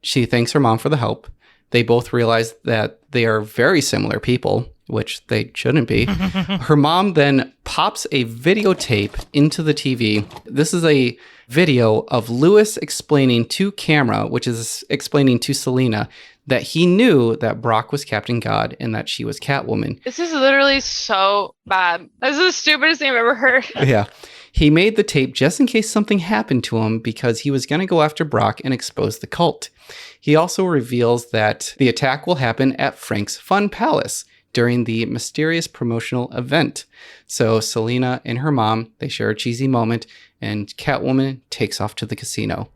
She thanks her mom for the help. They both realize that they are very similar people, which they shouldn't be. Her mom then pops a videotape into the TV. This is a video of Lewis explaining to camera, which is explaining to Selena, that he knew that Brock was Captain God and that she was Catwoman. This is literally so bad. This is the stupidest thing I've ever heard. Yeah. He made the tape just in case something happened to him because he was going to go after Brock and expose the cult. He also reveals that the attack will happen at Frank's Fun Palace during the mysterious promotional event. So Selena and her mom, they share a cheesy moment, and Catwoman takes off to the casino.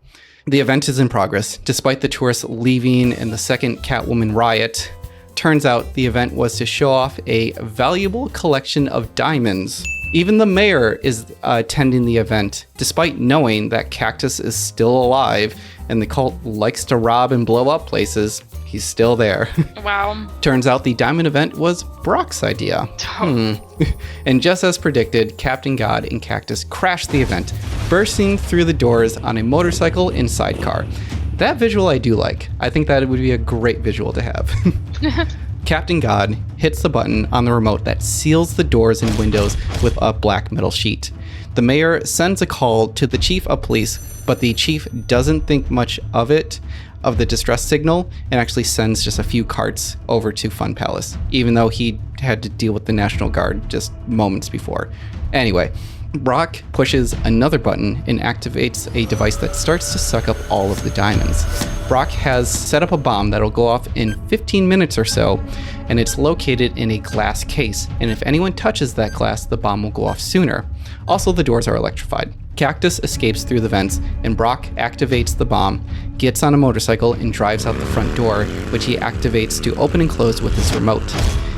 The event is in progress, despite the tourists leaving and the second Catwoman riot. Turns out the event was to show off a valuable collection of diamonds. Even the mayor is attending the event, despite knowing that Cactus is still alive and the cult likes to rob and blow up places. He's still there. Wow. Turns out the diamond event was Brock's idea. And just as predicted, Captain God and Cactus crashed the event, bursting through the doors on a motorcycle and sidecar. That visual I do like. I think that it would be a great visual to have. Captain God hits the button on the remote that seals the doors and windows with a black metal sheet. The mayor sends a call to the chief of police, but the chief doesn't think much of it, of the distress signal, and actually sends just a few carts over to Fun Palace, even though he had to deal with the National Guard just moments before. Anyway, Brock pushes another button and activates a device that starts to suck up all of the diamonds. Brock has set up a bomb that'll go off in 15 minutes or so, and it's located in a glass case, and if anyone touches that glass, the bomb will go off sooner. Also, the doors are electrified. Cactus escapes through the vents, and Brock activates the bomb, gets on a motorcycle, and drives out the front door, which he activates to open and close with his remote.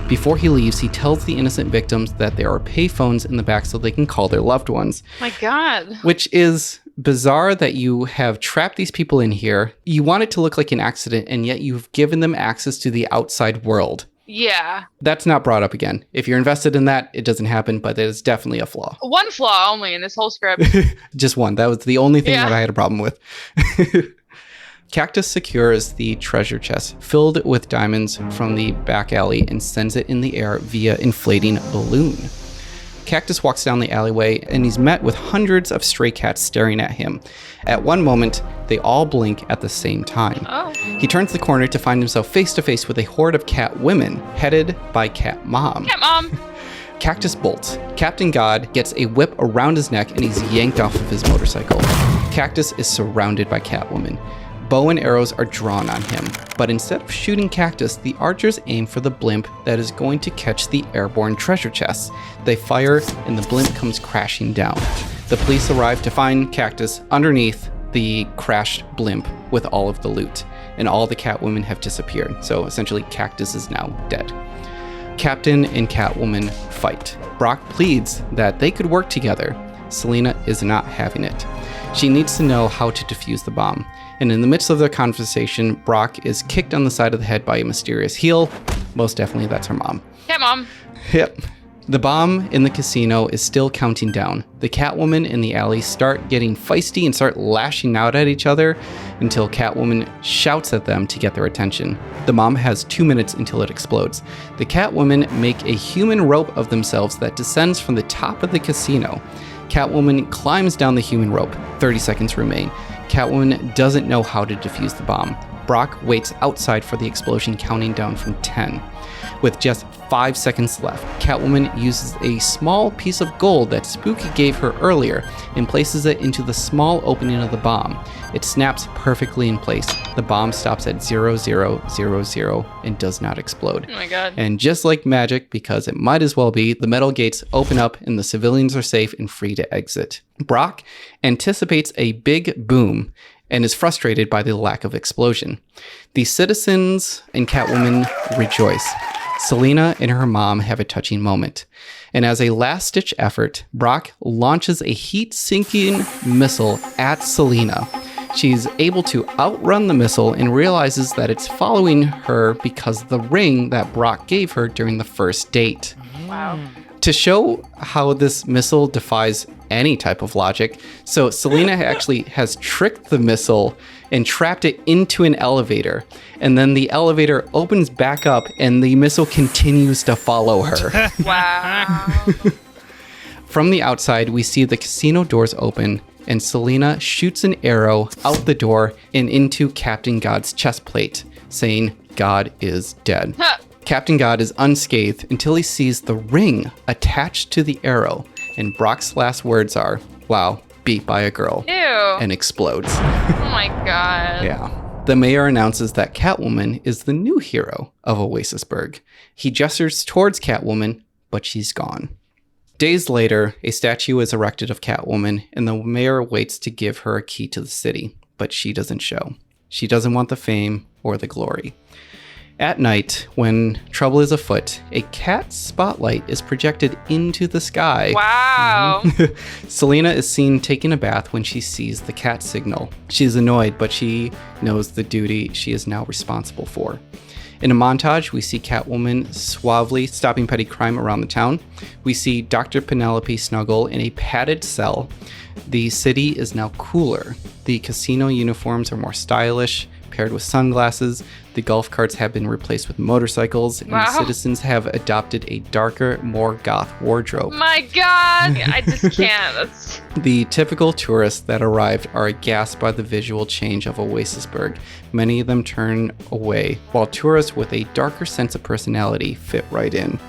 Before he leaves, he tells the innocent victims that there are payphones in the back so they can call their loved ones. My God. Which is bizarre that you have trapped these people in here. You want it to look like an accident, and yet you've given them access to the outside world. Yeah. That's not brought up again. If you're invested in that, it doesn't happen, but it is definitely a flaw. One flaw only in this whole script. Just one. That was the only thing Yeah. that I had a problem with. Cactus secures the treasure chest filled with diamonds from the back alley and sends it in the air via inflating balloon. Cactus walks down the alleyway and he's met with hundreds of stray cats staring at him. At one moment, they all blink at the same time. Oh. He turns the corner to find himself face to face with a horde of cat women headed by Cat Mom. Cat Mom. Cactus bolts. Captain God gets a whip around his neck and he's yanked off of his motorcycle. Cactus is surrounded by Catwoman. Bow and arrows are drawn on him, but instead of shooting Cactus, the archers aim for the blimp that is going to catch the airborne treasure chests. They fire and the blimp comes crashing down. The police arrive to find Cactus underneath the crashed blimp with all of the loot, and all the Catwomen have disappeared, so essentially Cactus is now dead. Captain and Catwoman fight. Brock pleads that they could work together. Selena is not having it. She needs to know how to defuse the bomb. And in the midst of their conversation, Brock is kicked on the side of the head by a mysterious heel. Most definitely, that's her mom. Cat Mom. Yep. The bomb in the casino is still counting down. The Catwoman in the alley start getting feisty and start lashing out at each other until Catwoman shouts at them to get their attention. The bomb has 2 minutes until it explodes. The Catwomen make a human rope of themselves that descends from the top of the casino. Catwoman climbs down the human rope. 30 seconds remain. Catwoman doesn't know how to defuse the bomb. Brock waits outside for the explosion, counting down from 10. With just 5 seconds left, Catwoman uses a small piece of gold that Spooky gave her earlier and places it into the small opening of the bomb. It snaps perfectly in place. The bomb stops at 0000 and does not explode. Oh my God. And just like magic, because it might as well be, the metal gates open up and the civilians are safe and free to exit. Brock anticipates a big boom and is frustrated by the lack of explosion. The citizens and Catwoman rejoice. Selina and her mom have a touching moment. And as a last-ditch effort, Brock launches a heat-sinking missile at Selina. She's able to outrun the missile and realizes that it's following her because of the ring that Brock gave her during the first date. Wow. To show how this missile defies any type of logic, so Selina actually has tricked the missile and trapped it into an elevator. And then the elevator opens back up and the missile continues to follow her. Wow. From the outside, we see the casino doors open and Selina shoots an arrow out the door and into Captain God's chest plate, saying, "God is dead." Huh. Captain God is unscathed until he sees the ring attached to the arrow, and Brock's last words are, "Wow, beat by a girl," Ew. and explodes. Oh my god. Yeah. The mayor announces that Catwoman is the new hero of Oasisburg. He gestures towards Catwoman, but she's gone. Days later, a statue is erected of Catwoman, and the mayor waits to give her a key to the city, but she doesn't show. She doesn't want the fame or the glory. At night, when trouble is afoot, a cat spotlight is projected into the sky. Wow. Selina is seen taking a bath when she sees the cat signal. She's annoyed, but she knows the duty she is now responsible for. In a montage, we see Catwoman suavely stopping petty crime around the town. We see Dr. Penelope snuggle in a padded cell. The city is now cooler. The casino uniforms are more stylish, paired with sunglasses. The golf carts have been replaced with motorcycles, and Wow. citizens have adopted a darker, more goth wardrobe. My god. I just can't. That's The typical tourists that arrived are aghast by the visual change of Oasisburg. Many of them turn away, while tourists with a darker sense of personality fit right in.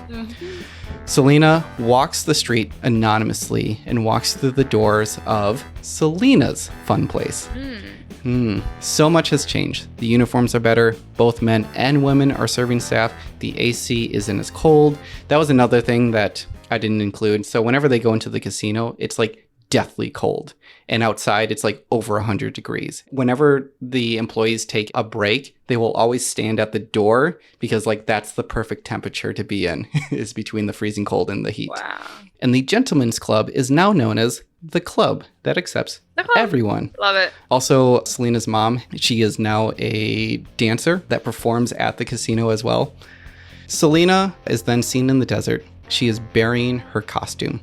Selina walks the street anonymously and walks through the doors of Selina's fun place. So much has changed. The uniforms are better. Both men and women are serving staff. The AC isn't as cold. That was another thing that I didn't include. So whenever they go into the casino, it's like deathly cold. And outside, it's like over 100 degrees. Whenever the employees take a break, they will always stand at the door because like that's the perfect temperature to be in, is between the freezing cold and the heat. wow. And the Gentleman's Club is now known as the club that accepts The club. everyone. Love it. Also, Selina's mom, she is now a dancer that performs at the casino as well. Selina is then seen in the desert. She is burying her costume.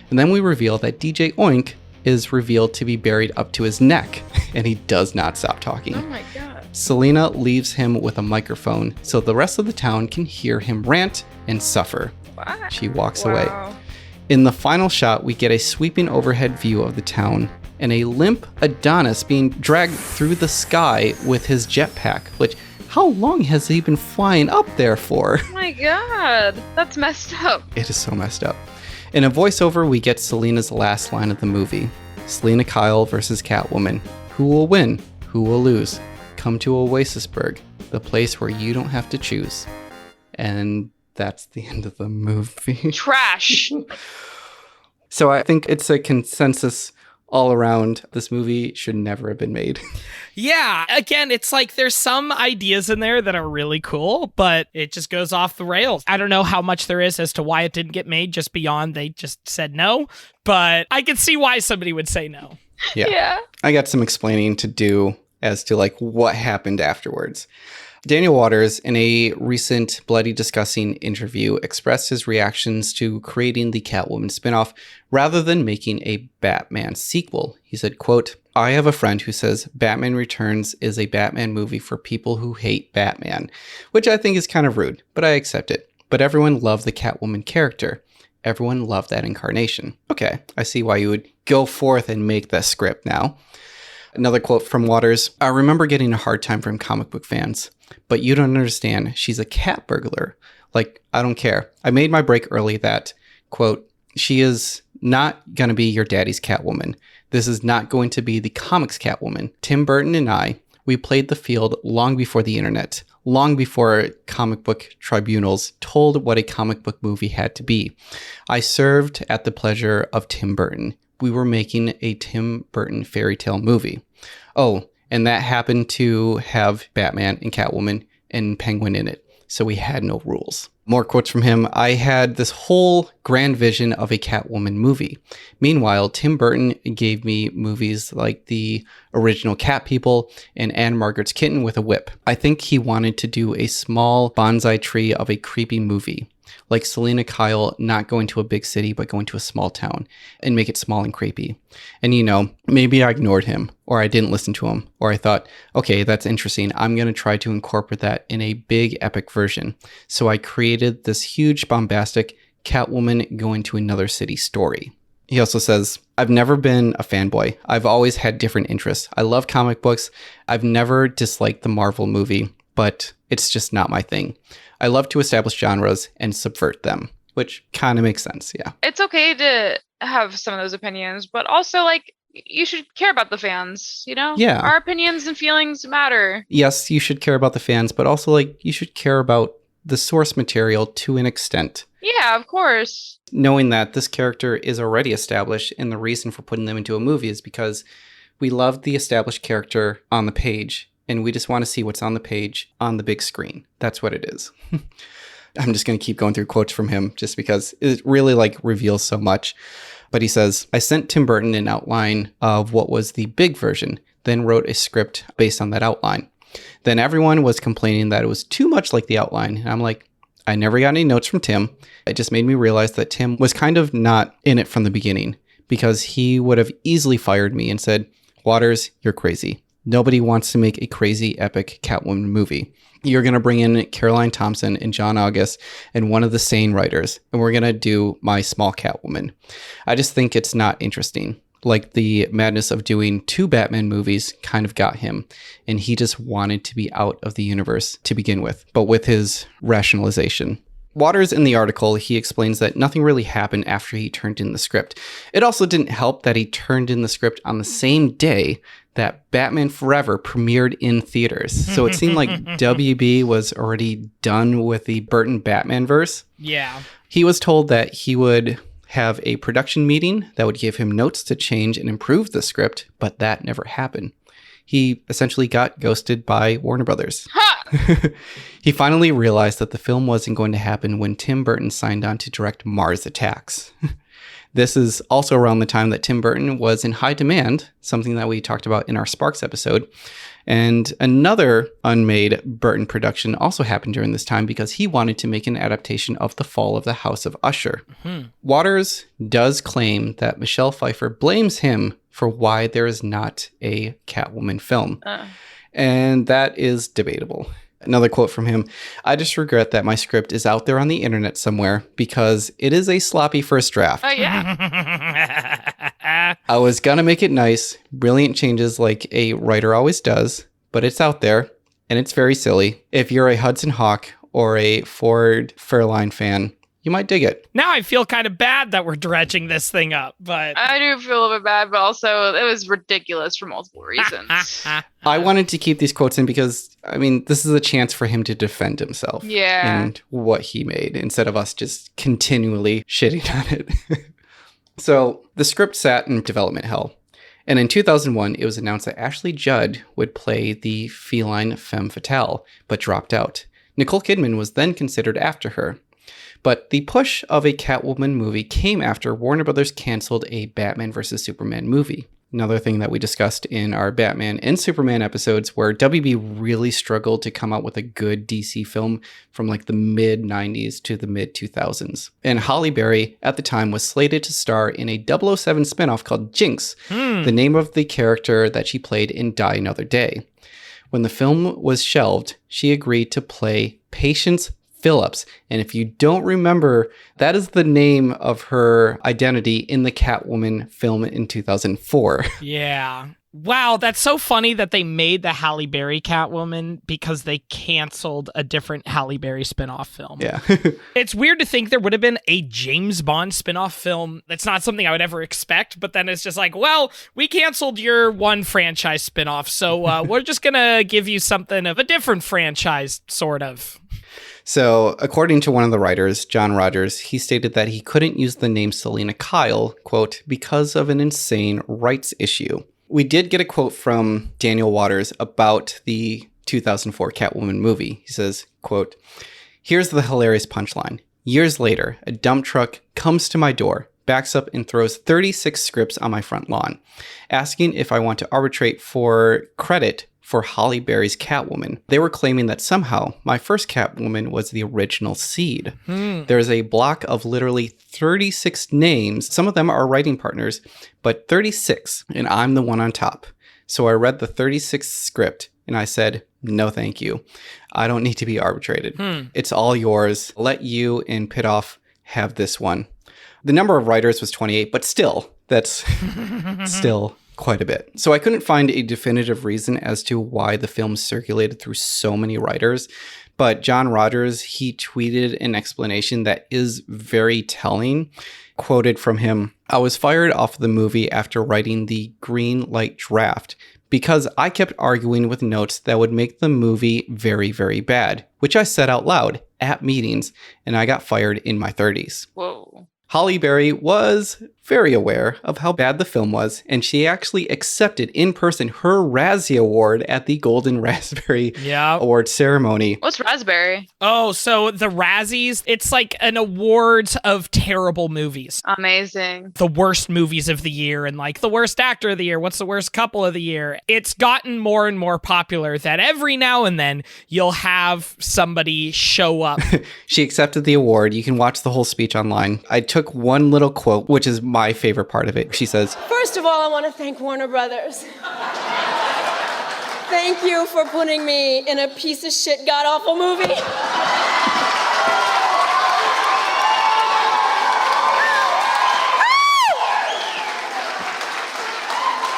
And then we reveal that DJ Oink is revealed to be buried up to his neck, and he does not stop talking. Oh my god. Selina leaves him with a microphone so the rest of the town can hear him rant and suffer. What? She walks away. Wow. In the final shot, we get a sweeping overhead view of the town and a limp Adonis being dragged through the sky with his jetpack, which, how long has he been flying up there for? Oh my god. That's messed up. It is so messed up. In a voiceover, we get Selina's last line of the movie. Selina Kyle versus Catwoman. Who will win? Who will lose? Come to Oasisburg, the place where you don't have to choose. And that's the end of the movie. Trash. So I think it's a consensus all around. This movie should never have been made. Yeah, again, it's like there's some ideas in there that are really cool, but it just goes off the rails. I don't know how much there is as to why it didn't get made, just beyond they just said no, but I can see why somebody would say no. Yeah. I got some explaining to do as to like what happened afterwards. Daniel Waters, in a recent Bloody Discussing interview, expressed his reactions to creating the Catwoman spinoff rather than making a Batman sequel. He said, quote, "I have a friend who says Batman Returns is a Batman movie for people who hate Batman," which I think is kind of rude, but I accept it. But everyone loved the Catwoman character. Everyone loved that incarnation. Okay, I see why you would go forth and make that script now. Another quote from Waters, "I remember getting a hard time from comic book fans. But you don't understand. She's a cat burglar. Like, I don't care. I made my break early that, quote, she is not going to be your daddy's Catwoman. This is not going to be the comics Catwoman. Tim Burton and I, we played the field long before the internet, long before comic book tribunals told what a comic book movie had to be. I served at the pleasure of Tim Burton. We were making a Tim Burton fairy tale movie. Oh, And that happened to have Batman and Catwoman and Penguin in it. So we had no rules. More quotes from him. I had this whole grand vision of a Catwoman movie. Meanwhile, Tim Burton gave me movies like the original Cat People and Anne Margaret's Kitten with a Whip. I think he wanted to do a small bonsai tree of a creepy movie, like Selena Kyle not going to a big city, but going to a small town, and make it small and creepy. And maybe I ignored him, or I didn't listen to him, or I thought, okay, that's interesting. I'm going to try to incorporate that in a big epic version. So I created this huge bombastic Catwoman going to another city story. He also says, I've never been a fanboy. I've always had different interests. I love comic books. I've never disliked the Marvel movie, but it's just not my thing. I love to establish genres and subvert them, which kind of makes sense, yeah. It's okay to have some of those opinions, but also, you should care about the fans, Yeah. Our opinions and feelings matter. Yes, you should care about the fans, but also, you should care about the source material to an extent. Yeah, of course. Knowing that this character is already established, and the reason for putting them into a movie is because we love the established character on the page, and we just want to see what's on the page on the big screen. That's what it is. I'm just going to keep going through quotes from him just because it really reveals so much. But he says, I sent Tim Burton an outline of what was the big version, then wrote a script based on that outline. Then everyone was complaining that it was too much like the outline. And I'm like, I never got any notes from Tim. It just made me realize that Tim was kind of not in it from the beginning, because he would have easily fired me and said, Waters, you're crazy. Nobody wants to make a crazy epic Catwoman movie. You're going to bring in Caroline Thompson and John August and one of the sane writers, and we're going to do my small Catwoman. I just think it's not interesting. The madness of doing 2 Batman movies kind of got him, and he just wanted to be out of the universe to begin with, but with his rationalization. Waters, in the article, he explains that nothing really happened after he turned in the script. It also didn't help that he turned in the script on the same day that Batman Forever premiered in theaters. So it seemed like WB was already done with the Burton Batman verse. Yeah. He was told that he would have a production meeting that would give him notes to change and improve the script, but that never happened. He essentially got ghosted by Warner Brothers. He finally realized that the film wasn't going to happen when Tim Burton signed on to direct Mars Attacks. This is also around the time that Tim Burton was in high demand, something that we talked about in our Sparks episode. And another unmade Burton production also happened during this time because he wanted to make an adaptation of The Fall of the House of Usher. Mm-hmm. Waters does claim that Michelle Pfeiffer blames him for why there is not a Catwoman film. And that is debatable. Another quote from him, I just regret that my script is out there on the internet somewhere because it is a sloppy first draft. Oh, yeah. I was going to make it nice, brilliant changes like a writer always does, but it's out there and it's very silly. If you're a Hudson Hawk or a Ford Fairlane fan, you might dig it. Now I feel kind of bad that we're dredging this thing up, but I do feel a little bit bad, but also it was ridiculous for multiple reasons. I wanted to keep these quotes in because, this is a chance for him to defend himself. Yeah. And what he made instead of us just continually shitting on it. So the script sat in development hell. And in 2001, it was announced that Ashley Judd would play the feline femme fatale, but dropped out. Nicole Kidman was then considered after her. But the push of a Catwoman movie came after Warner Brothers canceled a Batman vs. Superman movie. Another thing that we discussed in our Batman and Superman episodes, where WB really struggled to come out with a good DC film from the mid 90s to the mid 2000s. And Halle Berry at the time was slated to star in a 007 spinoff called Jinx, the name of the character that she played in Die Another Day. When the film was shelved, she agreed to play Patience Phillips. And if you don't remember, that is the name of her identity in the Catwoman film in 2004. Yeah. Wow, that's so funny that they made the Halle Berry Catwoman because they canceled a different Halle Berry spinoff film. Yeah. It's weird to think there would have been a James Bond spinoff film. That's not something I would ever expect, but then it's just well, we canceled your one franchise spinoff, so we're just going to give you something of a different franchise, sort of. So, according to one of the writers, John Rogers, he stated that he couldn't use the name Selena Kyle, quote, because of an insane rights issue. We did get a quote from Daniel Waters about the 2004 Catwoman movie. He says, quote, "Here's the hilarious punchline. Years later, a dump truck comes to my door, backs up and throws 36 scripts on my front lawn, asking if I want to arbitrate for credit for Halle Berry's Catwoman. They were claiming that somehow my first Catwoman was the original seed. There's a block of literally 36 names. Some of them are writing partners, but 36, and I'm the one on top. So I read the 36th script and I said, no, thank you. I don't need to be arbitrated. It's all yours. Let you and Pitoff have this one." The number of writers was 28, but still, that's still quite a bit. So I couldn't find a definitive reason as to why the film circulated through so many writers. But John Rogers, he tweeted an explanation that is very telling. Quoted from him, "I was fired off the movie after writing the green light draft because I kept arguing with notes that would make the movie very, very bad, which I said out loud at meetings, and I got fired in my 30s. Whoa. Halle Berry was very aware of how bad the film was, and she actually accepted in person her Razzie Award at the Golden Raspberry Award ceremony. What's raspberry? Oh, so the Razzies, it's like an awards of terrible movies. Amazing. The worst movies of the year and like the worst actor of the year. What's the worst couple of the year? It's gotten more and more popular that every now and then you'll have somebody show up. She accepted the award. You can watch the whole speech online. I took one little quote, which is my favorite part of it. She says, "First of all, I want to thank Warner Brothers. Thank you for putting me in a piece of shit, god-awful movie.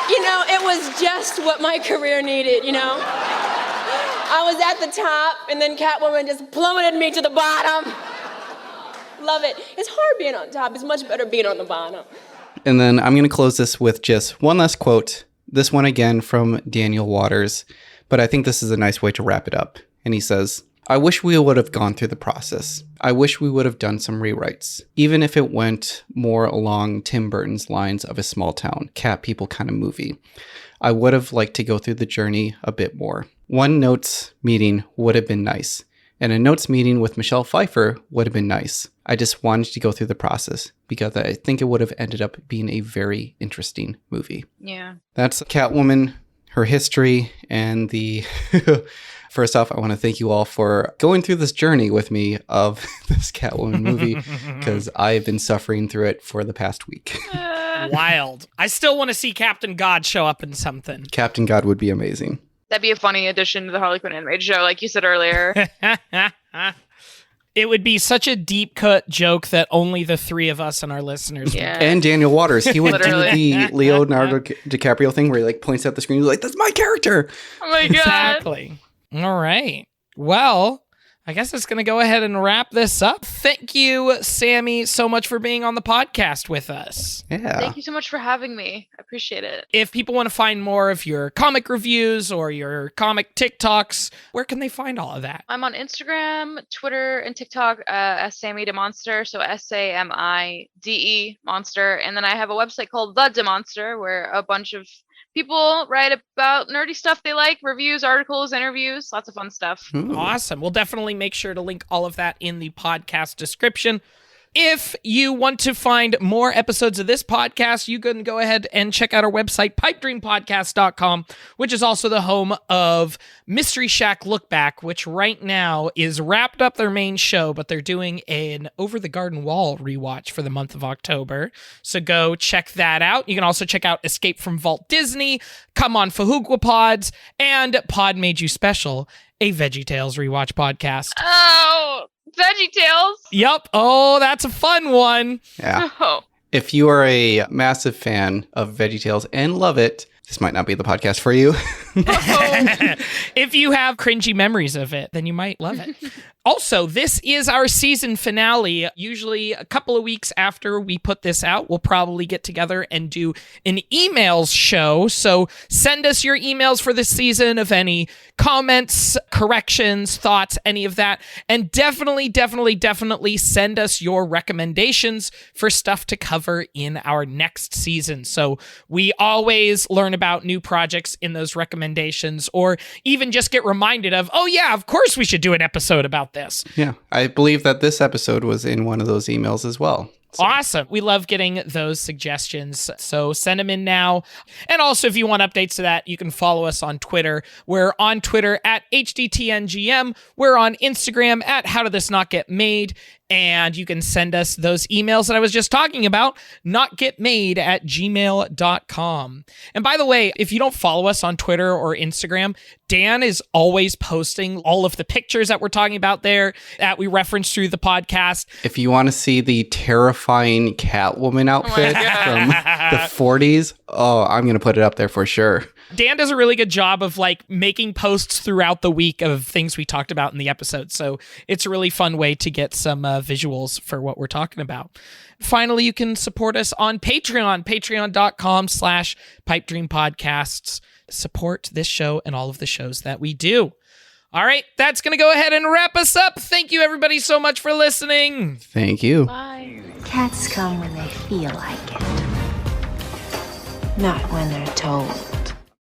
You know, it was just what my career needed, you know? I was at the top, and then Catwoman just plummeted me to the bottom. Love it. It's hard being on top. It's much better being on the bottom." And then I'm going to close this with just one last quote. This one again from Daniel Waters, but I think this is a nice way to wrap it up. And he says, "I wish we would have gone through the process. I wish we would have done some rewrites, even if it went more along Tim Burton's lines of a small town, cat people kind of movie. I would have liked to go through the journey a bit more. One notes meeting would have been nice. And a notes meeting with Michelle Pfeiffer would have been nice. I just wanted to go through the process because I think it would have ended up being a very interesting movie." Yeah. That's Catwoman, her history, and the... First off, I want to thank you all for going through this journey with me of this Catwoman movie because I've been suffering through it for the past week. Wild. I still want to see Captain God show up in something. Captain God would be amazing. That'd be a funny addition to the Harley Quinn animated show, like you said earlier. It would be such a deep cut joke that only the three of us and our listeners Yeah. And Daniel Waters. He went through Literally. the Leonardo DiCaprio thing where he like points at the screen. He's like, "That's my character." Oh my god. Exactly. All right. Well, I guess it's going to go ahead and wrap this up. Thank you, Sammy, so much for being on the podcast with us. Yeah. Thank you so much for having me. I appreciate it. If people want to find more of your comic reviews or your comic TikToks, where can they find all of that? I'm on Instagram, Twitter, and TikTok as Sami DeMonster, so SAMIDE Monster. And then I have a website called The DeMonster, where a bunch of people write about nerdy stuff they like, reviews, articles, interviews, lots of fun stuff. Awesome. We'll definitely make sure to link all of that in the podcast description. If you want to find more episodes of this podcast, you can go ahead and check out our website, pipedreampodcast.com, which is also the home of Mystery Shack Look Back, which right now is wrapped up their main show, but they're doing an Over the Garden Wall rewatch for the month of October. So go check that out. You can also check out Escape from Vault Disney, Come on Fahugwa Pods, and Pod Made You Special, a VeggieTales rewatch podcast. Oh, VeggieTales. Yep. Oh, that's a fun one. Yeah. Oh. If you are a massive fan of VeggieTales and love it, this might not be the podcast for you. If you have cringy memories of it, then you might love it. Also, this is our season finale. Usually a couple of weeks after we put this out, we'll probably get together and do an emails show. So send us your emails for this season of any comments, corrections, thoughts, any of that. And definitely send us your recommendations for stuff to cover in our next season. So we always learn learn about new projects in those recommendations, or even just get reminded of, oh yeah, of course we should do an episode about this. Yeah, I believe that this episode was in one of those emails as well. So. Awesome. We love getting those suggestions. So send them in now. And also, if you want updates to that, you can follow us on Twitter. We're on Twitter at HDTNGM. We're on Instagram at How Did This Not Get Made? And you can send us those emails that I was just talking about, notgetmade@gmail.com. And by the way, if you don't follow us on Twitter or Instagram, Dan is always posting all of the pictures that we're talking about there that we reference through the podcast. If you want to see the terrifying Catwoman outfit from the 40s, I'm going to put it up there for sure. Dan does a really good job of like making posts throughout the week of things we talked about in the episode. So it's a really fun way to get some visuals for what we're talking about. Finally, you can support us on Patreon, patreon.com/pipedreampodcasts. Support this show and all of the shows that we do. All right, that's going to go ahead and wrap us up. Thank you, everybody, so much for listening. Thank you. Bye. Cats come when they feel like it, not when they're told.